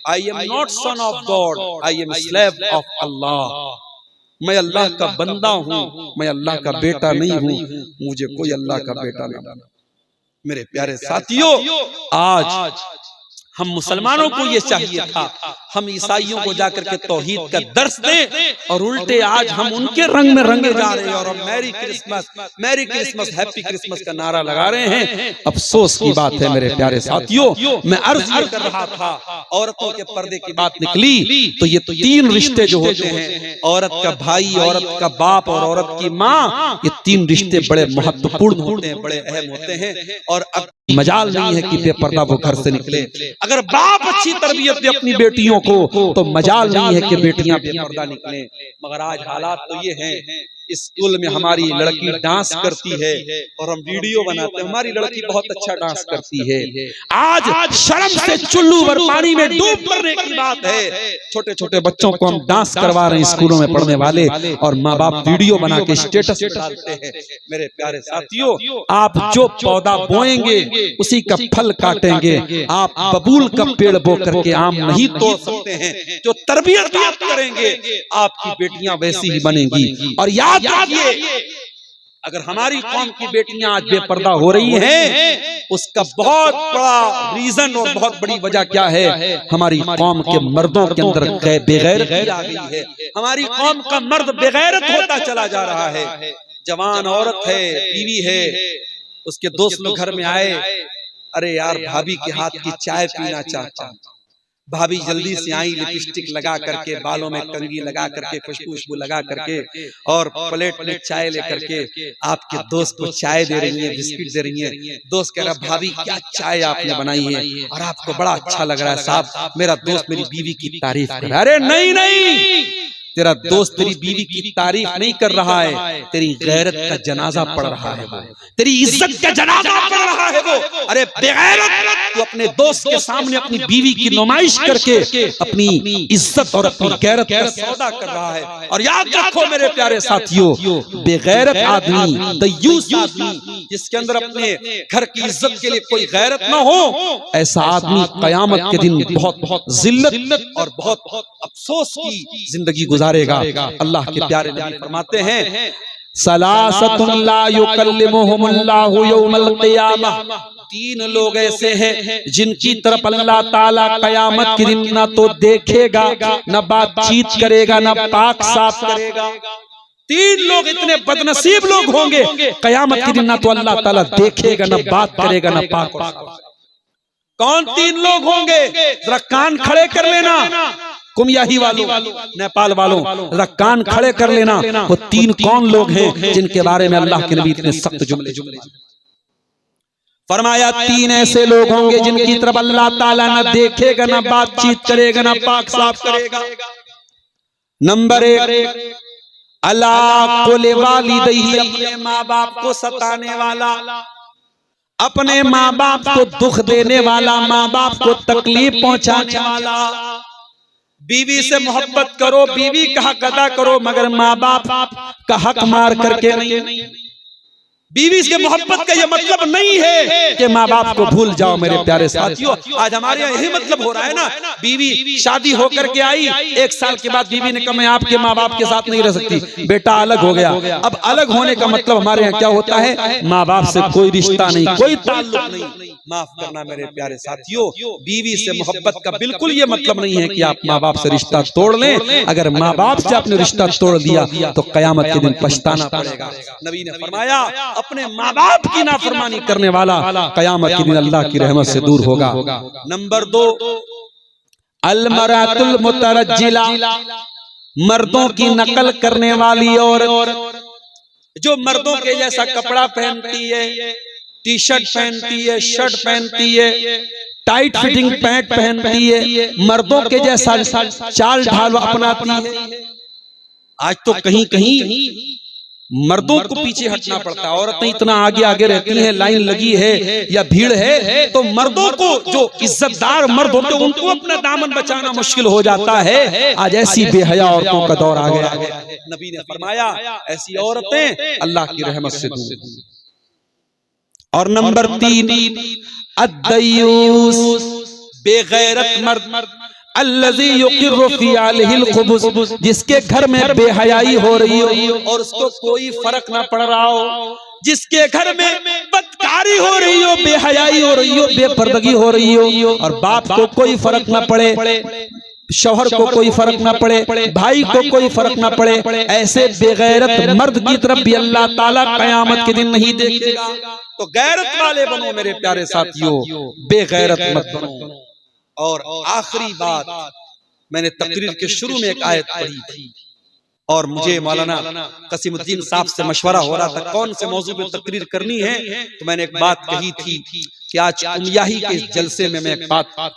I am not son of God, I am slave of Allah, मैं अल्लाह का बंदा हूँ, मैं अल्लाह का बेटा नहीं हूँ, मुझे कोई अल्लाह का बेटा ना बना। मेरे प्यारे साथियों, आज हम मुसलमानों को ये चाहिए था हम ईसाइयों को जाकर के तौहीद का दर्स दें, और उल्टे आज हम उनके रंग में रंगे जा रहे हैं और हम मैरी क्रिसमस हैप्पी क्रिसमस का नारा लगा रहे हैं। अफसोस की बात है मेरे प्यारे साथियों, मैं अर्ज ये कर रहा था, औरतों के पर्दे की बात निकली तो ये तो 3 रिश्ते जो होते हैं, औरत का भाई, औरत का बाप और औरत की माँ, ये 3 रिश्ते बड़े महत्वपूर्ण होते हैं, बड़े अहम होते हैं। और अब मजाल नहीं है कि बेपर्दा वो घर से निकले। अगर बाप अच्छी तरबियत दे अपनी बेटियों को तो मजाल नहीं है कि बेटियां बेपर्दा निकलें। मगर आज हालात तो ये हैं, स्कूल में हमारी लड़की डांस करती है और हम वीडियो बनाते हैं, हमारी लड़की बहुत अच्छा डांस करती है। आज शर्म से चुल्लू भर पानी में डूब मरने की बात है। छोटे छोटे बच्चों को हम डांस करवा रहे हैं स्कूलों में पढ़ने वाले, और माँ बाप वीडियो बना के स्टेटस डालते हैं। मेरे प्यारे साथियों, आप जो पौधा बोएंगे उसी का फल काटेंगे। आप बबूल का पेड़ बो करके आम नहीं तोड़ सकते हैं। जो तरबियत आप करेंगे आपकी बेटियां वैसी ही बनेंगी। और याद रखिए, अगर हमारी कौम की बेटियां आज बेपर्दा हो रही हैं, उसका बहुत बड़ा रीजन और बहुत बड़ी वजह क्या है? हमारी कौम के मर्दों के अंदर बेगैरती आ गई है। हमारी कौम का मर्द बेगैरत होता चला जा रहा है। जवान औरत है, बीवी है, उसके दोस्त लोग घर में आए, अरे यार भाभी के हाथ की चाय पीना चाहता हूं। भाभी जल्दी से आई, लिपस्टिक लगा करके, बालों में कंघी लगा करके, खुशबू लगा करके, और प्लेट में चाय लेकर के आपके दोस्त को चाय दे रही है, बिस्किट दे रही है। दोस्त कह रहा, भाभी क्या चाय आपने बनाई है और आपको बड़ा अच्छा लग रहा है साहब, मेरा दोस्त मेरी बीवी की तारीफ कर रहा है। अरे नहीं नहीं, तेरा दोस्त तेरी बीवी की तारीफ नहीं कर रहा है, तेरी गैरत का जनाजा पढ़ रहा है वो, तेरी इज्जत का जनाजा पढ़ रहा है वो। अरे बेगैरत, तू अपने दोस्त के सामने अपनी बीवी की नुमाइश करके अपनी इज्जत और अपनी गैरत का सौदा कर रहा है। और याद रखो मेरे प्यारे साथियों, बेगैरत आदमी, दयूस आदमी, जिसके अंदर अपने घर की इज्जत के लिए कोई गैरत ना हो, ऐसा आदमी कयामत के दिन बहुत जिल्लत और बहुत अफसोस की जिंदगी गुजारेगा। अल्लाह के प्यारे नबी फरमाते हैं, सलासतुन ला युकल्लिमुहुमुल्लाहु यौमल क़ियामह, 3 लोग ऐसे हैं जिनकी तरफ अल्लाह ताला कयामत के दिन ना तो देखेगा, न बातचीत करेगा, न पाक साफ करेगा। 3 लोग इतने बदनसीब लोग होंगे, कयामत के दिन ना तो अल्लाह ताला देखेगा, न बात करेगा, न पाक साफ। कौन 3 लोग होंगे? जरा कान खड़े कर लेना, कुमियाही वालों, नेपाल वालों, जरा कान खड़े कर लेना। वो 3 कौन लोग हैं जिनके बारे में अल्लाह के नबी इतने सख्त जुमले फरमाया? 3 ऐसे लोग होंगे जिनकी तरफ अल्लाह ताला न देखेगा, न बातचीत करेगा, न पाक साफ करेगा। नंबर 1, अला कुल वालिदैहि, अपने माँ बाप को सताने वाला, अपने माँ बाप को दुख देने वाला, माँ बाप को तकलीफ पहुंचाने वाला। बीवी से मोहब्बत करो, बीवी का हक अदा करो, मगर माँ बाप का हक मार करके नहीं। बीवी से मोहब्बत का यह मतलब नहीं है कि माँ बाप को भूल जाओ। मेरे प्यारे साथियों, आज हमारे यहाँ यही मतलब हो रहा है ना। बीवी शादी होकर के आई, 1 साल के बाद बीवी ने कहा मैं आपके माँ बाप के साथ नहीं रह सकती, बेटा अलग हो गया। अब अलग होने का मतलब हमारे यहाँ क्या होता है? माँ बाप से कोई रिश्ता नहीं, कोई ताल्लुक नहीं। माफ करना मेरे प्यारे साथियों, बीवी से मोहब्बत का बिल्कुल ये मतलब नहीं है कि आप माँ बाप से रिश्ता तोड़ लें। अगर माँ बाप से आपने रिश्ता तोड़ दिया तो कयामत के दिन पछताना पड़ेगा। नबी ने फरमाया, अपने माँ बाप की नाफरमानी करने वाला कयामत के दिन अल्लाह की रहमत से दूर होगा। नंबर 2, अलमरातुल मुतरज्जिला, मर्दों की नकल करने वाली औरत, जो मर्दों के जैसा कपड़ा पहनती है, टी-शर्ट पहनती है, शर्ट पहनती है, टाइट फिटिंग पैंट पहनती है, मर्दों के जैसा चाल ढाल अपनाती है। आज तो कहीं कहीं मर्दों को पीछे हटना पड़ता है, औरतें इतना आगे आगे रहती हैं, लाइन लगी है या भीड़ है, तो मर्दों को, जो इज्जतदार मर्द होते हैं, उनको अपना दामन बचाना मुश्किल हो जाता है। आज ऐसी बेहया औरतों का दौर आ गया है। नबी ने फरमाया, ऐसी औरतें अल्लाह की रहमत से दूर। और नंबर 3, अद्दयूस, बेगैरत मर्द, अल्लज़ी युक़िर्रु फ़ी आलिहिल ख़ुबुस, जिसके घर में बेहयाई हो रही हो और उसको कोई फर्क ना पड़ रहा हो, जिसके घर में बदकार कारी हो रही हो, बेहयाई हो रही हो, बेपर्दगी हो रही हो, और बाप को कोई फर्क ना पड़े, शौहर को कोई फर्क ना पड़े, भाई को कोई फर्क ना पड़े, ऐसे बेगैरत मर्द की तरफ भी अल्लाह ताला कयामत के दिन नहीं देखेगा। तो गैरत वाले बनो मेरे प्यारे साथियों, बेगैरत मत बनो। और आखिरी बात, मैंने तकरीर के शुरू में एक आयत पढ़ी थी और मुझे मौलाना कसीमुद्दीन साहब से मशवरा हो रहा था कौन से मौजू पे तकरीर करनी है, तो मैंने एक बात कही थी कि आज उमियाही के इस जलसे में मैं एक बात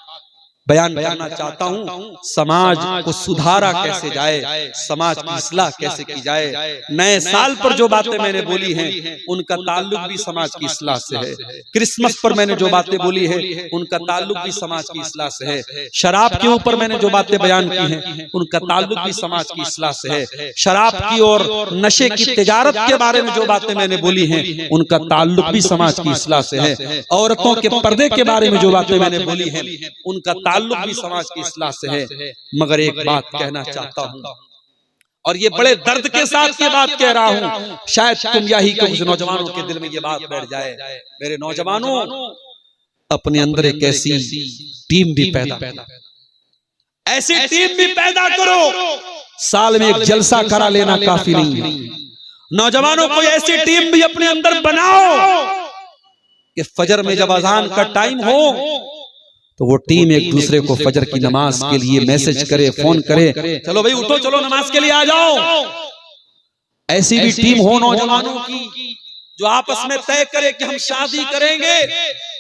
बयान करना चाहता हूँ, समाज को सुधारा कैसे जाए, समाज की इस्लाह कैसे की जाए। नए साल पर जो बातें मैंने बोली हैं उनका ताल्लुक भी समाज की इस्लाह से है। क्रिसमस पर मैंने जो बातें बोली है उनका ताल्लुक भी समाज की इस्लाह से है। शराब के ऊपर मैंने जो बातें बयान की हैं उनका ताल्लुक भी समाज की इस्लाह से है। शराब की और नशे की तिजारत के बारे में जो बातें मैंने बोली हैं उनका ताल्लुक भी समाज की इस्लाह से है। औरतों के पर्दे के बारे में जो बातें मैंने बोली हैं उनका ताल्लुक भी समाज की इस्लाह से है। मगर एक बात कहना चाहता हूं, और ये बड़े दर्द के साथ ये बात कह रहा हूं, शायद तुम यही कुछ नौजवानों के दिल में ये बात बैठ जाए। मेरे नौजवानों, अपने अंदर एक ऐसी टीम भी पैदा ऐसी टीम भी पैदा करो। साल में एक जलसा करा लेना काफी नहीं है। नौजवानों को ऐसी टीम भी अपने अंदर बनाओ कि फजर में जब अजान का टाइम हो तो वो टीम एक दूसरे को फजर की नमाज के लिए मैसेज करे, फोन करे, चलो भाई उठो, चलो नमाज के लिए आ जाओ। ऐसी भी टीम हो नौजवानों की जो आपस में तय करे कि हम शादी करेंगे,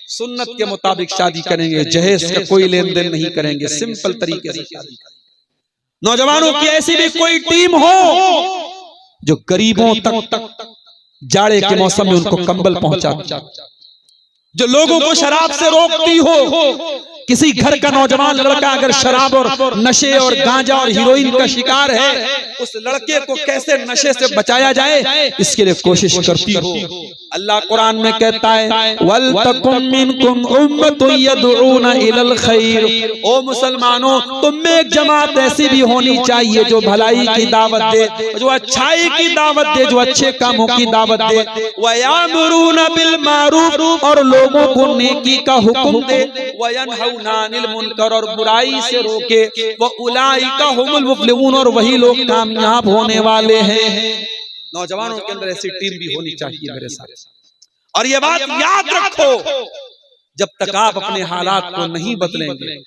सुन्नत के मुताबिक शादी करेंगे, जहेज का कोई लेन देन नहीं करेंगे, सिंपल तरीके से शादी करेंगे। नौजवानों की ऐसी भी कोई टीम हो जो गरीबों तक जाड़े के मौसम में उनको कंबल पहुंचाती, जो लोगों को शराब से रोकती हो। किसी घर का नौजवान लड़का अगर शराब और नशे और गांजा और हीरोइन का शिकार है, उस लड़के को कैसे नशे से बचाया जाए इसके लिए कोशिश करती हो। अल्लाह कुरान में कहता है, वल तकुम मिनकुम उम्मतुन यदऊना इलल खैर, ओ मुसलमानों तुम में एक जमात ऐसी भी होनी चाहिए जो भलाई की दावत दे, जो अच्छाई की दावत दे, जो अच्छे कामों की दावत दे। वयामुरूना बिल मारूफ, और लोगों को नेकी का हुक्म दे। वयनहौना अनिल मुनकर, और बुराई से रोके। व उलाइका हुमुल मुफ्लिहून, और वही लोग कामयाब होने वाले हैं। नौजवानों के अंदर ऐसी टीम भी होनी चाहिए मेरे साथ। और ये बात याद रखो, जब तक आप अपने हालात को नहीं बदलेंगे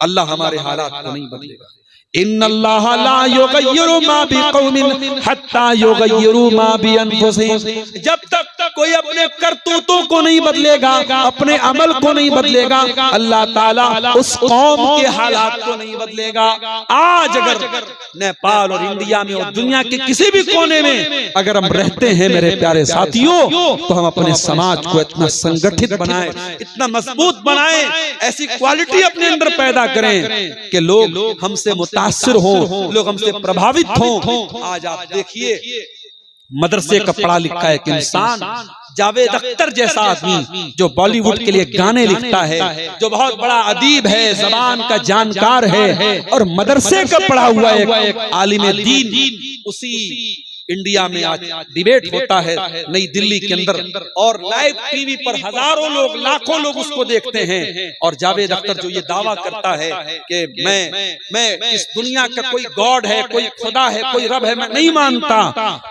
अल्लाह हमारे हालात को नहीं बदलेगा। इन्नल्लाह ला युगय्यिरु मा बिकौमिन हत्ता युगय्यिरु मा बिअनफुसिहिम। जब तक कोई अपने करतूतों को नहीं बदलेगा, अपने अमल को नहीं बदलेगा, अल्लाह ताला उस कौम के हालात को नहीं बदलेगा। आज अगर नेपाल और इंडिया में और दुनिया के किसी भी कोने में अगर हम रहते हैं मेरे प्यारे साथियों, तो हम अपने समाज को इतना संगठित बनाएं, इतना मजबूत बनाएं, ऐसी क्वालिटी अपने अंदर पैदा करें कि लोग हमसे मुतासिर हो, लोग हमसे प्रभावित हो। आज आप देखिए, मदरसे का पढ़ा लिखा एक इंसान, जावेद अख्तर जैसा आदमी जो बॉलीवुड के लिए गाने लिखता है, जो बहुत बड़ा अदीब है, जबान का जानकार है, और मदरसे का पढ़ा हुआ एक आलिम दीन, उसी इंडिया में आज डिबेट होता है नई दिल्ली के अंदर, और लाइव टीवी पर हजारों लोग, लाखों लोग उसको देखते हैं। और जावेद अख्तर जो ये दावा करता है कि मैं इस दुनिया का कोई गॉड है, कोई खुदा है, कोई रब है, मैं नहीं मानता,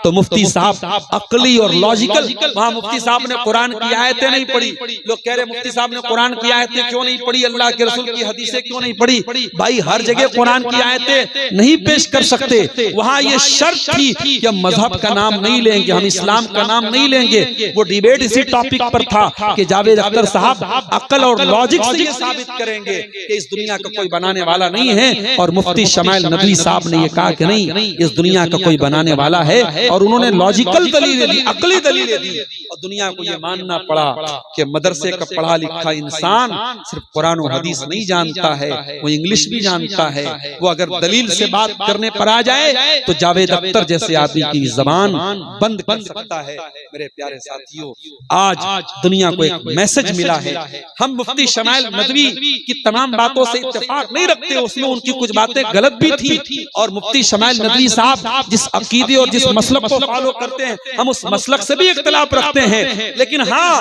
तो मुफ्ती साहब अक्ली और लॉजिकल, वहां मुफ्ती साहब ने कुरान की आयतें नहीं पढ़ी। लोग कह रहे मुफ्ती साहब ने कुरान की आयतें क्यों नहीं पढ़ी, अल्लाह के रसूल की हदीसें क्यों नहीं पढ़ी। भाई हर जगह कुरान की आयतें नहीं पेश कर सकते, वहां ये शर्त थी कि मजहब का नाम नहीं लेंगे, हम इस्लाम का नाम नहीं लेंगे। वो डिबेट इसी टॉपिक पर था कि जावेद अख्तर साहब अक्ल और लॉजिक से ये साबित करेंगे कि इस दुनिया का कोई बनाने वाला नहीं है। और मुफ्ती शमाइल नदवी साहब ने ये कहा कि नहीं, इस दुनिया का कोई बनाने वाला है, और उन्होंने लॉजिकल दलीलें दी, अक्ली दलीलें दी, और दुनिया को ये मानना पड़ा कि मदरसे का पढ़ा लिखा इंसान सिर्फ कुरान और हदीस नहीं जानता है, वो इंग्लिश भी जानता है। वो अगर दलील से बात करने पर आ जाए तो जावेद अख्तर जैसे आदमी की जबान बंद कर सकता है। मेरे प्यारे साथियों, आज दुनिया को एक मैसेज मिला है। हम मुफ्ती शमाइल नदवी की तमाम बातों से इत्तेफाक नहीं रखते, उसमें उनकी कुछ बातें गलत भी थी, और मुफ्ती शमाइल नदवी साहब जिस अकीदे और जिस मसलक को फॉलो करते हैं, हम उस मसलक से भी इख्तिलाफ रखते हैं। लेकिन हाँ,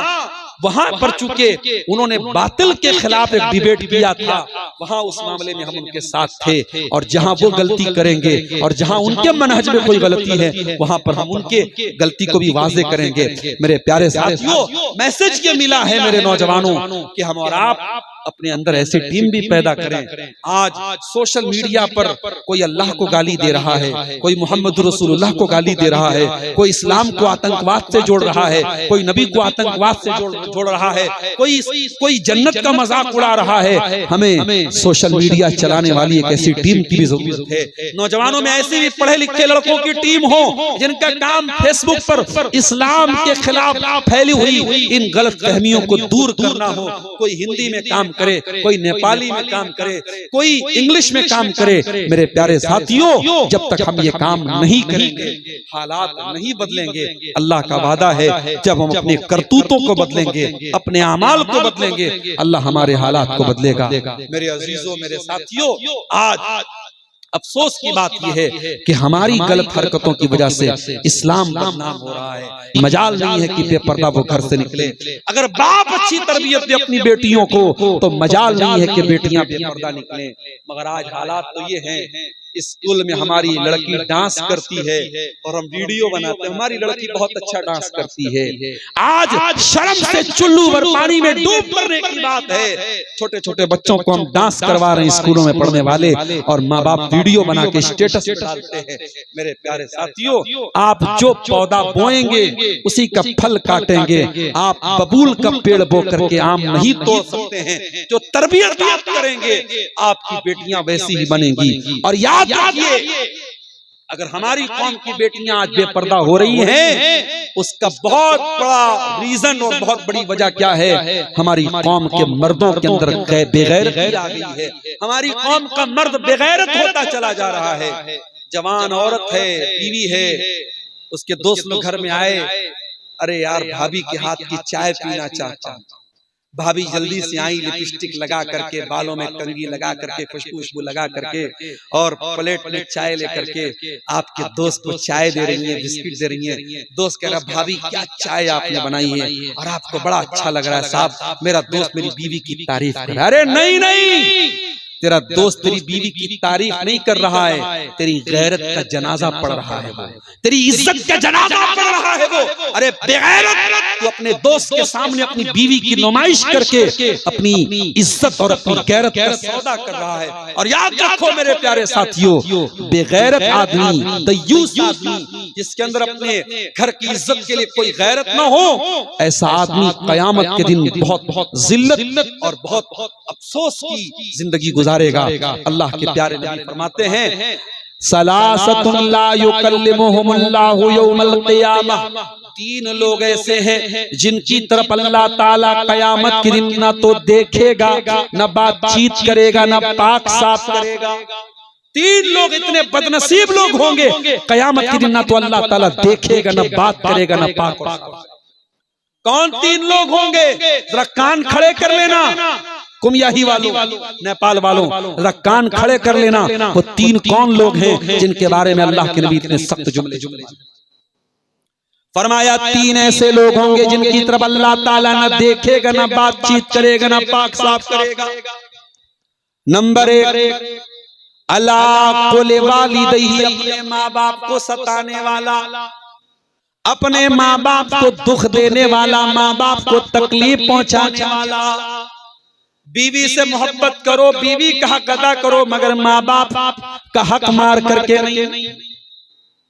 वहां पर चूंकि उन्होंने बातिल के खिलाफ एक डिबेट किया था, वहां उस मामले में हम उनके साथ थे। और जहां वो गलती करेंगे और जहां उनके मनहज में कोई गलती है, वहां पर हम उनके गलती को भी वाजे करेंगे। मेरे प्यारे साथियों, मैसेज ये मिला है मेरे नौजवानों कि हम और आप अपने अंदर ऐसी टीम भी पैदा करें। आज सोशल मीडिया पर कोई अल्लाह को गाली दे रहा है, कोई मोहम्मद रसूलुल्लाह को गाली दे रहा है, कोई इस्लाम को आतंकवाद से जोड़ रहा है, कोई नबी को आतंकवाद से जोड़ रहा है, कोई जन्नत का मजाक उड़ा रहा है। हमें सोशल मीडिया चलाने वाली एक ऐसी टीम की भी जरूरत है। नौजवानों में ऐसे भी पढ़े लिखे लड़कों की टीम हो जिनका काम फेसबुक पर इस्लाम के खिलाफ फैली हुई इन गलत फहमियों को दूर करना हो। कोई हिंदी में काम करे, कोई नेपाली में काम करे, कोई इंग्लिश में काम करे। मेरे प्यारे साथियों, जब तक हम ये काम नहीं करेंगे, हालात नहीं बदलेंगे। अल्लाह का वादा है, जब हम अपने करतूतों को बदलेंगे, अपने अमाल को बदलेंगे, अल्लाह हमारे हालात को बदलेगा। मेरे अजीजों, मेरे साथियों, आज अफसोस की बात यह है कि हमारी गलत हरकतों की वजह से इस्लाम बदनाम हो रहा है। मजाल नहीं है कि बेपर्दा वो घर से निकले। अगर बाप अच्छी तरबियत दे अपनी बेटियों को तो मजाल नहीं है कि बेटियां बेपर्दा निकले। मगर आज हालात तो ये हैं, स्कूल में हमारी लड़की डांस करती है और हम वीडियो बनाते हैं, हमारी लड़की बहुत अच्छा डांस करती है। आज शर्म से चुल्लू भर पानी में डूब मरने की बात है। छोटे छोटे बच्चों को हम डांस करवा रहे हैं स्कूलों में पढ़ने वाले, और माँ बाप वीडियो बना के स्टेटस पे डालते हैं। मेरे प्यारे साथियों, आप जो पौधा बोएंगे उसी का फल काटेंगे। आप बबूल का पेड़ बो करके आम नहीं तोड़ सकते हैं। जो तरबियत आप करेंगे, आपकी बेटियां वैसी ही बनेंगी। और याद रखिए, अगर हमारी कौम की बेटियां आज बेपर्दा हो रही हैं, उसका बहुत बड़ा रीजन और बहुत बड़ी वजह क्या है? हमारी कौम के मर्दों के अंदर बेगैरती आ गई है। हमारी कौम का मर्द बेगैरत होता चला जा रहा है। जवान औरत है, बीवी है, उसके दोस्त लोग घर में आए, अरे यार भाभी के हाथ की चाय पीना चाहता हूं। भाभी जल्दी से आई, लिपस्टिक लगा करके, बालों में कंघी लगा करके, खुशबू लगा करके, और प्लेट में चाय लेकर के आपके दोस्त को चाय दे रही है, बिस्किट दे रही है। दोस्त कह रहा, भाभी क्या चाय आपने बनाई है और आपको बड़ा अच्छा लग रहा है साहब, मेरा दोस्त मेरी बीवी की तारीफ कर रहा है। अरे नहीं नहीं, तेरा दोस्त तेरी बीवी की तारीफ नहीं कर रहा है, तेरी गैरत का जनाजा पढ़ रहा है वो, तेरी इज्जत का जनाजा पढ़ रहा है वो। अरे बेगैरत, तू अपने दोस्त के सामने अपनी बीवी की नुमाइश करके अपनी इज्जत और अपनी गैरत का सौदा कर रहा है। और याद रखो मेरे प्यारे साथियों, बेगैरत आदमी, दयूस आदमी, जिसके अंदर अपने घर की इज्जत के लिए कोई गैरत ना हो, ऐसा आदमी कयामत के दिन बहुत जिल्लत और बहुत अफसोस की जिंदगी गुजारेगा। अल्लाह के प्यारे नबी फरमाते हैं, सलासतुन ला युकल्लिमुहुमुल्लाहु यौमल क़ियामह, 3 लोग ऐसे हैं जिनकी तरफ अल्लाह ताला कयामत के दिन न तो देखेगा, न बातचीत करेगा, न पाक साफ करेगा। 3 लोग इतने बदनसीब लोग होंगे, कयामत के दिन ना तो अल्लाह ताला देखेगा, न बात करेगा, न पाक। कौन 3 लोग होंगे? जरा कान खड़े कर लेना, कुमियाही वालों, नेपाल वालों, जरा कान खड़े कर लेना। वो 3 कौन लोग हैं जिनके बारे में अल्लाह के नबी इतने सख्त जुमले फरमाया? 3 ऐसे लोग होंगे जिनकी तरफ अल्लाह ताला न देखेगा, न बातचीत करेगा, न पाक साफ करेगा। नंबर 1, अल्लाह कुल वालिदैहि, अपने माँ बाप को सताने वाला, अपने माँ बाप को दुख देने वाला, माँ बाप को तकलीफ पहुंचाने वाला। बीवी से मोहब्बत करो, बीवी का हक अदा करो, मगर माँ बाप का हक मार करके नहीं।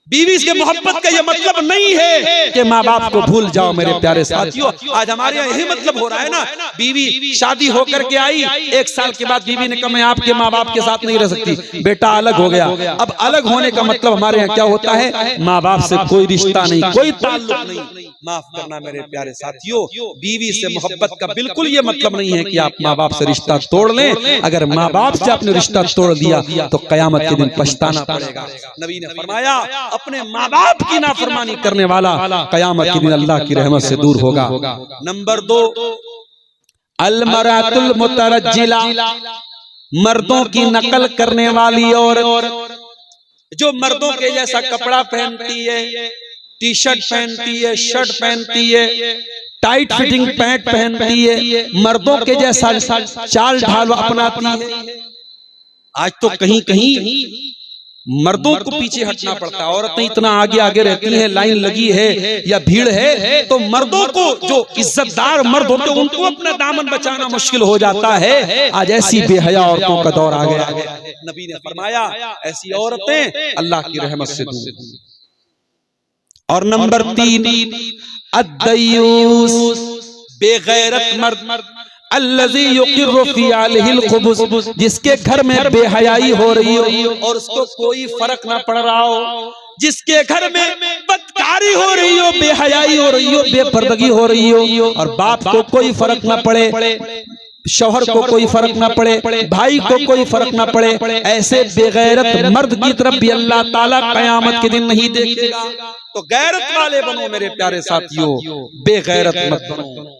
बीवी से मोहब्बत का यह मतलब नहीं है कि माँ बाप को भूल जाओ। मेरे प्यारे साथियों, आज हमारे यहाँ यही मतलब हो रहा है ना। बीवी शादी होकर के आई, 1 साल के बाद बीवी ने कहा मैं आपके माँ बाप के साथ नहीं रह सकती, बेटा अलग हो गया। अब अलग होने का मतलब हमारे यहाँ क्या होता है? माँ बाप से कोई रिश्ता नहीं, कोई ताल्लुक नहीं। माफ करना मेरे प्यारे साथियों, बीवी से मोहब्बत का बिल्कुल ये मतलब नहीं है कि आप माँ बाप से रिश्ता तोड़ लें। अगर माँ बाप से आपने रिश्ता तोड़ दिया तो कयामत के दिन पछताना पड़ेगा। नबी ने फरमाया, अपने माँ बाप की नाफरमानी करने वाला कयामत के दिन अल्लाह की रहमत से दूर होगा। नंबर 2, अलमरातुल मुतरज्जिला, मर्दों की नकल करने वाली औरत, जो मर्दों के जैसा कपड़ा पहनती है, टी-शर्ट पहनती है, शर्ट पहनती है, टाइट फिटिंग पैंट पहनती है, मर्दों के जैसा चाल ढाल अपनाती है। आज तो कहीं कहीं मर्दों को पीछे हटना पड़ता है, औरतें इतना आगे आगे रहती हैं, लाइन लगी है या भीड़ है तो मर्दों को, जो इज्जतदार मर्द होते हैं, उनको अपना दामन बचाना मुश्किल हो जाता है। आज ऐसी बेहया औरतों का दौर आ गया है। नबी ने फरमाया ऐसी औरतें अल्लाह की रहमत से दूर। और नंबर 3 अद्दयूस, बेगैरत मर्द, अल्लज़ी युक़िर्रु फ़ी आलिहिल ख़ुबुस, जिसके घर में बेहयाई हो रही हो और उसको कोई फर्क ना पड़ रहा हो, जिसके घर में बदकारी हो रही हो, बेहयाई हो रही हो, बेपर्दगी हो रही हो और बाप को कोई फर्क ना पड़े, शौहर को कोई फर्क ना पड़े, भाई को कोई फर्क ना पड़े, ऐसे बेगैरत मर्द की तरफ भी अल्लाह ताला क़यामत के दिन नहीं देखेगा। तो गैरत वाले बनो मेरे प्यारे साथियों, बेगैरत मत बनो।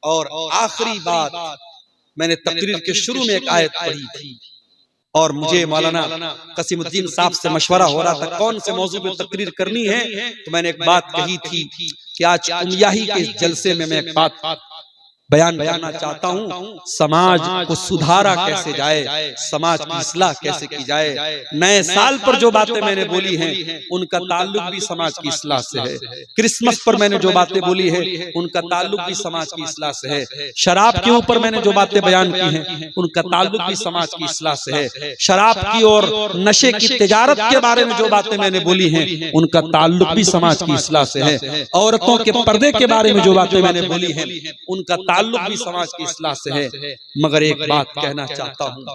और आखिरी बात, मैंने तकरीर के शुरू में एक आयत पढ़ी थी और मुझे मौलाना कसीमुद्दीन साहब से मशवरा हो रहा था कौन से मौजू पे तकरीर करनी है, तो मैंने एक बात कही थी कि आज कुमियाही के जलसे में मैं एक बात बयान करना चाहता हूँ। समाज को सुधारा कैसे जाए, समाज की इस्लाह कैसे की जाए। नए साल पर जो बातें मैंने बोली हैं उनका ताल्लुक भी समाज की इस्लाह से है। क्रिसमस पर मैंने जो बातें बोली है उनका ताल्लुक भी समाज की इस्लाह से है। शराब के ऊपर मैंने जो बातें बयान की हैं उनका ताल्लुक भी समाज की इस्लाह से है। शराब की और नशे की तिजारत के बारे में जो बातें मैंने बोली हैं उनका ताल्लुक भी समाज की इस्लाह से है। औरतों के पर्दे के बारे में जो बातें मैंने बोली हैं उनका ताल्लुक भी समाज की इस्लाह से है। मगर एक बात कहना चाहता हूं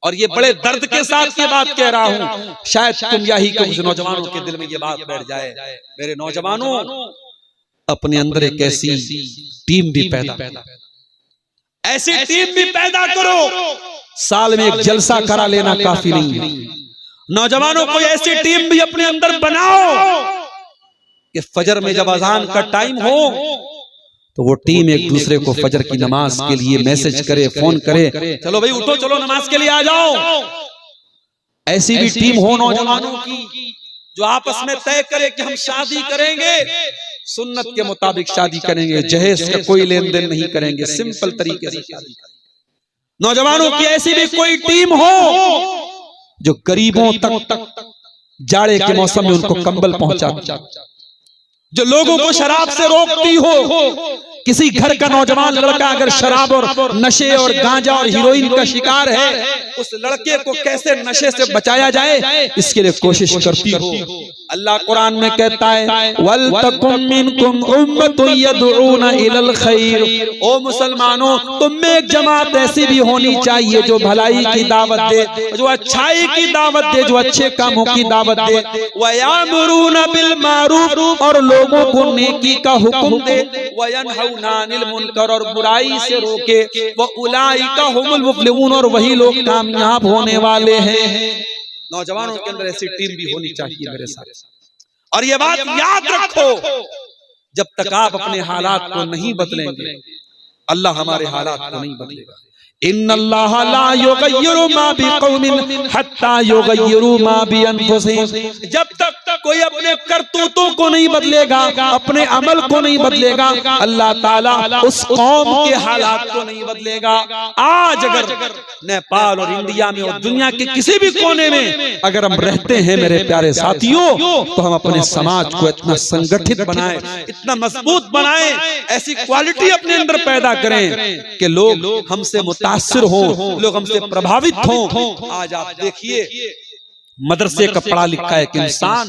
और ये बड़े दर्द के साथ ये बात कह रहा हूं, शायद कुमियाही के कुछ नौजवानों के दिल में ये बात बैठ जाए। मेरे नौजवानों, अपने अंदर एक ऐसी टीम भी पैदा, ऐसी टीम भी पैदा करो। साल में एक जलसा करा लेना काफी नहीं है। नौजवानों को ऐसी टीम भी अपने अंदर बनाओ कि फजर में जब अजान का टाइम हो तो वो टीम एक दूसरे को फजर की नमाज के लिए मैसेज करे, फोन करे, चलो भाई उठो, चलो नमाज के लिए आ जाओ। ऐसी भी टीम हो नौजवानों की जो आपस में तय करे कि हम शादी करेंगे, सुन्नत के मुताबिक शादी करेंगे, जहेज का कोई लेन देन नहीं करेंगे, सिंपल तरीके से शादी करेंगे। नौजवानों की ऐसी भी कोई टीम हो जो गरीबों तक जाड़े के मौसम में उनको कंबल पहुंचाती, जो लोगों को शराब से रोकती हो। किसी घर का नौजवान लड़का अगर शराब और नशे और गांजा और हीरोइन का शिकार है, उस लड़के को कैसे नशे से बचाया जाए इसके लिए कोशिश करती हो। अल्लाह कुरान में कहता है वल तकुम मिनकुम उम्मतुन यदऊना इलल खैर, ओ मुसलमानों तुम में एक जमात ऐसी भी होनी चाहिए जो भलाई की दावत दे, जो अच्छाई की दावत दे, जो अच्छे कामों की दावत दे। व यामुरूना बिल मारूफ, और लोगों को नेकी का हुक्म दे। व यनहौना अनिल मुनकर, और बुराई से रोके। व उलाइका हुमुल मुफ्लिहून, और वही लोग कामयाब होने वाले हैं। नौजवानों के अंदर ऐसी टीम भी होनी चाहिए मेरे साथ। और ये बात याद रखो, जब तक आप अपने हालात को नहीं बदलेंगे अल्लाह हमारे हालात को नहीं बदलेगा। इन्नल्लाह ला युगय्यिरु मा बिकौमिन हत्ता युगय्यिरु मा बिअनफुसिहिम। जब तक कोई अपने करतूतों को नहीं बदलेगा, अपने अमल को नहीं बदलेगा, अल्लाह ताला उस कौम के हालात को नहीं बदलेगा। आज अगर नेपाल और इंडिया में और दुनिया के किसी भी कोने में अगर हम रहते हैं मेरे प्यारे साथियों, तो हम अपने समाज को इतना संगठित बनाएं, इतना मजबूत बनाएं, ऐसी क्वालिटी अपने अंदर पैदा करें कि लोग हमसे मुतासिर हो, लोग हमसे प्रभावित हो। आज आप देखिए मदरसे का पढ़ा लिखा एक इंसान,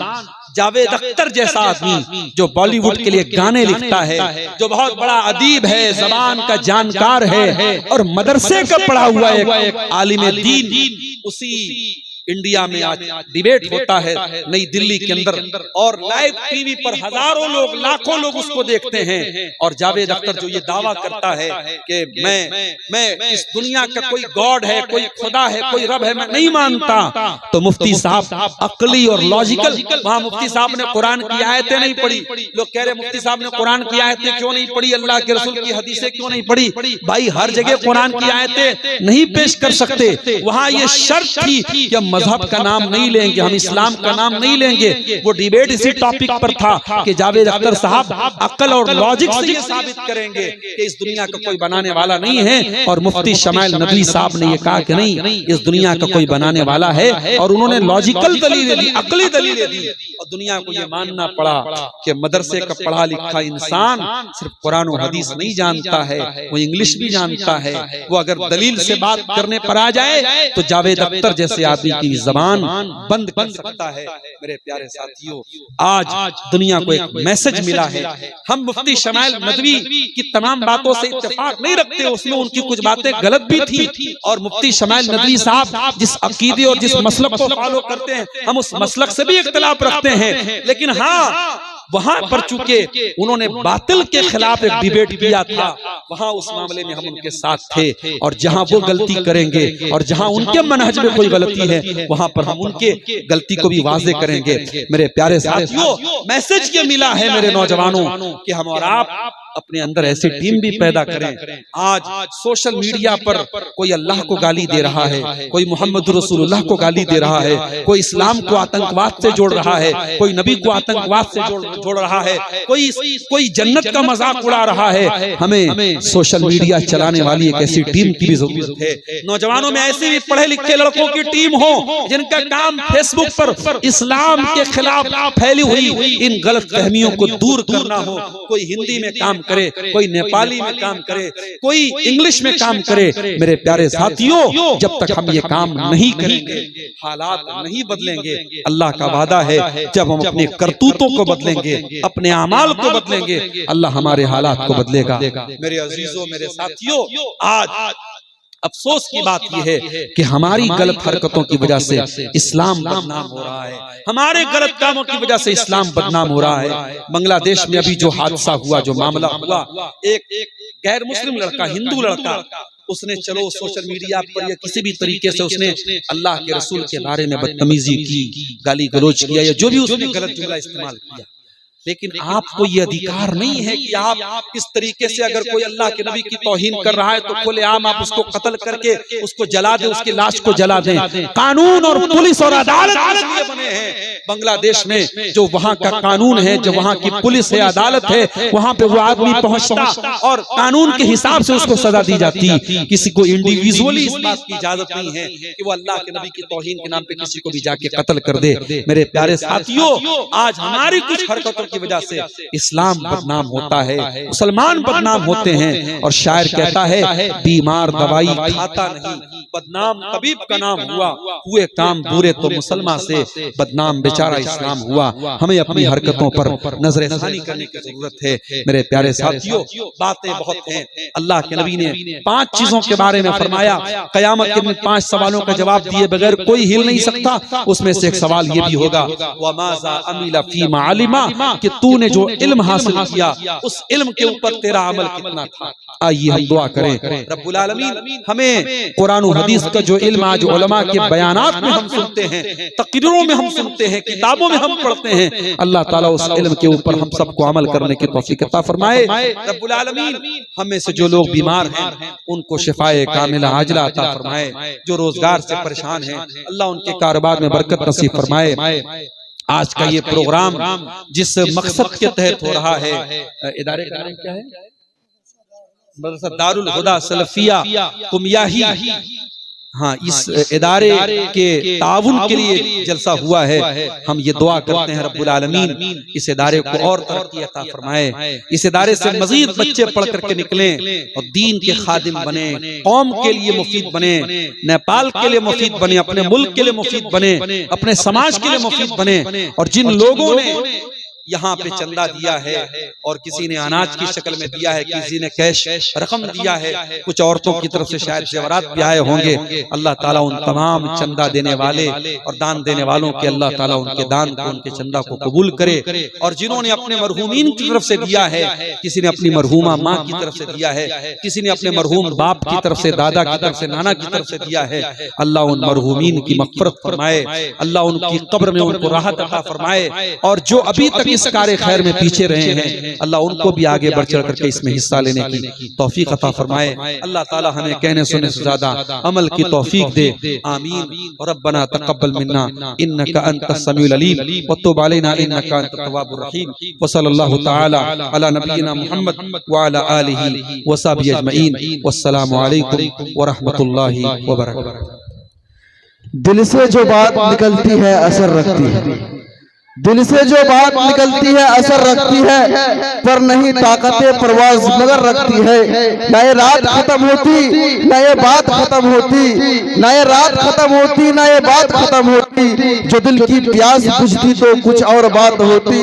जावेद अख्तर जैसा आदमी जो बॉलीवुड के लिए गाने लिखता है, जो बहुत बड़ा अदीब है, जबान का जानकार है और मदरसे का पढ़ा हुआ एक आलिम दीन, उसी इंडिया में आज डिबेट होता है नई दिल्ली के अंदर, और लाइव टीवी पर हजारों लोग, लाखों लोग उसको देखते हैं। और जावेद अख्तर जो ये दावा करता है कि मैं इस दुनिया का कोई गॉड है, कोई खुदा है, कोई रब है, मैं नहीं मानता, तो मुफ्ती साहब अक्ली और लॉजिकल, वहां मुफ्ती साहब ने कुरान की आयतें नहीं पढ़ी। लोग कह रहे मुफ्ती साहब ने कुरान की आयतें क्यों नहीं पढ़ी, अल्लाह के रसूल की हदीसें क्यों नहीं पढ़ी। भाई हर जगह कुरान की आयतें नहीं पेश कर सकते, वहां ये शर्त थी कि मजहब का नाम नहीं लेंगे, हम इस्लाम का नाम नहीं लेंगे। वो डिबेट इसी टॉपिक पर था कि जावेद अख्तर साहब अक्ल और लॉजिक से ये साबित करेंगे कि इस दुनिया का कोई बनाने वाला नहीं है, और मुफ्ती शमाइल नदवी साहब ने ये कहा कि नहीं, इस दुनिया का कोई बनाने वाला है, और उन्होंने लॉजिकल दलीलें दी, अकली दलीलें दी, और दुनिया को ये मानना पड़ा कि मदरसे का पढ़ा लिखा इंसान सिर्फ कुरान और हदीस नहीं जानता है, वो इंग्लिश भी जानता है। वो अगर दलील से बात करने पर आ जाए तो जावेद अख्तर जैसे आदमी की जबान बंद कर सकता है। मेरे प्यारे साथियों, आज दुनिया को एक मैसेज मिला है। हम मुफ्ती शमाइल नदवी की तमाम बातों से इत्तेफाक नहीं रखते, उसमें उनकी कुछ बातें गलत भी थी, और मुफ्ती शमाइल नदवी साहब जिस अकीदे और जिस मसलक को फॉलो करते हैं, हम उस मसलक से भी इख्तिलाफ रखते हैं। लेकिन हाँ, वहां पर चूंकि उन्होंने बातिल के खिलाफ एक डिबेट किया था, वहां उस मामले में हम उनके साथ थे, और जहां वो गलती करेंगे और जहां उनके मनहज में कोई गलती है, वहां पर हम उनके गलती को भी वाज़ेह करेंगे। मेरे प्यारे साथियों, मैसेज ये मिला है मेरे नौजवानों कि हम और आप अपने अंदर ऐसी टीम भी पैदा करें। आज सोशल मीडिया पर कोई अल्लाह को गाली दे रहा है, कोई मोहम्मद रसूलुल्लाह को गाली दे रहा है, कोई इस्लाम को आतंकवाद से जोड़ रहा है, कोई नबी को आतंकवाद से जोड़ रहा है, कोई जन्नत का मजाक उड़ा रहा है। हमें सोशल मीडिया चलाने वाली एक ऐसी टीम की भी जरूरत है। नौजवानों में ऐसे भी पढ़े लिखे लड़कों की टीम हो जिनका काम फेसबुक पर इस्लाम के खिलाफ फैली हुई इन गलत फहमियों को दूर करना हो। कोई हिंदी में काम करे, कोई नेपाली में काम करे, कोई इंग्लिश में काम करे। मेरे प्यारे साथियों, जब तक हम ये काम नहीं करेंगे, हालात नहीं बदलेंगे। अल्लाह का वादा है, जब हम अपने करतूतों को बदलेंगे, अपने अमाल को बदलेंगे, अल्लाह हमारे हालात को बदलेगा। मेरे अजीजों, मेरे साथियों, आज अफसोस की बात यह है कि हमारी गलत हरकतों की वजह से इस्लाम बदनाम हो रहा है, हमारे गलत कामों की वजह से इस्लाम बदनाम हो रहा है। बांग्लादेश में अभी जो हादसा हुआ, जो मामला हुआ, एक गैर मुस्लिम लड़का, हिंदू लड़का, उसने चलो सोशल मीडिया पर या किसी भी तरीके से उसने अल्लाह के रसूल के बारे में बदतमीजी की, गाली गलौज किया, या जो भी उसने गलत जुमला इस्तेमाल किया। लेकिन आपको ये अधिकार नहीं है कि आप इस तरीके से, अगर कोई अल्लाह के नबी की तौहीन कर रहा है तो खुलेआम आप उसको कत्ल करके उसको जला दें, उसकी लाश को जला दें। कानून और पुलिस और अदालत बने हैं बांग्लादेश में। जो वहाँ का कानून है, जो वहाँ की पुलिस है, अदालत है, वहाँ पे वो आदमी पहुंचता और कानून के हिसाब से उसको सजा दी जाती। किसी को इंडिविजुअली इस बात की इजाजत नहीं है कि वो अल्लाह के नबी की तौहीन के नाम पे किसी को भी जाके कत्ल कर दे। मेरे प्यारे साथियों, आज हमारी कुछ हरकतों की वजह से इस्लाम बदनाम होता है, मुसलमान बदनाम होते हैं। और शायर कहता है, बीमार दवाई खाता नहीं, बदनाम तबीब का नाम हुआ, हुए काम बुरे तो मुसलमान से बदनाम बेचारा इस्लाम हुआ। हमें अपनी हरकतों पर नजरसानी करने की जरूरत है। मेरे प्यारे साथियों, बातें बहुत हैं। अल्लाह के नबी ने 5 चीजों के बारे में फरमाया, कयामत के दिन 5 सवालों का जवाब दिए बगैर कोई हिल नहीं सकता। उसमें से एक सवाल ये भी होगा, वमाज़ा अमिला फीमा अलिमा, कि तूने जो इल्म हासिल किया उस इल्म के ऊपर तेरा अमल कितना था। आइए हम दुआ करें, रब्बुल आलमीन हमें कुरान और हदीस का जो इल्म आज उलमा के बयानात में हम सुनते हैं, तकरीरों में हम सुनते हैं, किताबों में हम पढ़ते हैं, अल्लाह ताला उस इल्म के ऊपर हम सबको अमल करने की तौफीक अता फरमाए। रब्बुल आलमीन हमें से जो लोग बीमार हैं उनको शिफाए कामिला आजिला अता फरमाए। जो रोजगार से परेशान हैं, अल्लाह उनके कारोबार में बरकत नसीब फरमाए। आज का ये प्रोग्राम जिस मकसद के तहत हो रहा है, इदारे का नाम क्या है? मदरसा दारुल हुदा सलफिया कुमियाही। हाँ, इस इदारे के ताउन के लिए जलसा हुआ है। हम ये दुआ करते हैं रब्बुल आलमीन इस इदारे को और तरक्की अता फरमाए, इस इदारे से मजीद बच्चे पढ़ करके निकलें और दीन के खादिम बने, कौम के लिए मुफीद बने, नेपाल के लिए मुफीद बने, अपने मुल्क के लिए मुफीद बने, अपने समाज के लिए मुफीद बने। और जिन लोगों ने यहाँ पे चंदा दिया है और किसी ने अनाज की शक्ल में दिया है, किसी ने कैश रकम दिया है, कुछ औरतों की तरफ से शायद जेवरात भी आए होंगे, अल्लाह ताला उन तमाम चंदा देने वाले और दान देने वालों के अल्लाह ताला उनके दान को, उनके चंदा को कबूल करे। और जिन्होंने अपने मरहूमीन की तरफ से दिया है, किसी ने अपनी मरहूमा माँ की तरफ से दिया है, किसी ने अपने मरहूम बाप की तरफ से, दादा की तरफ से, नाना की तरफ से दिया है, अल्लाह उन मरहूमीन की मग़फ़िरत फरमाए, अल्लाह उनकी कब्र में उनको राहत अता फरमाए। और जो अभी तक इस कार्य खैर में पीछे रहे हैं, अल्लाह उनको भी आगे बढ़ चढ़ करके इसमें हिस्सा लेने की तौफीक अता फरमाए। अल्लाह ताला हमें कहने सुनने से ज्यादा अमल की तौफीक दे, आमीन। रब्बना तक़ब्बल मिन्ना इन्नका अंतस समीउल अलीम व तुब अलैना इन्नका अंतत तव्वाबुर रहीम। व सल्लल्लाहु तआला अला नबियिना मुहम्मद व अला आलिहि व सहबिहि अजमईन। वस्सलामु अलैकुम व रहमतुल्लाहि व बरकातुहू। दिल से जो बात निकलती है असर रखती है, दिल से जो बात निकलती है असर रखती है, पर नहीं ताकते परवाज मगर रखती है। न ये रात खत्म होती न ये बात खत्म होती, न ये रात खत्म होती न ये बात खत्म होती। जो दिल की प्यास बुझती तो कुछ और बात होती।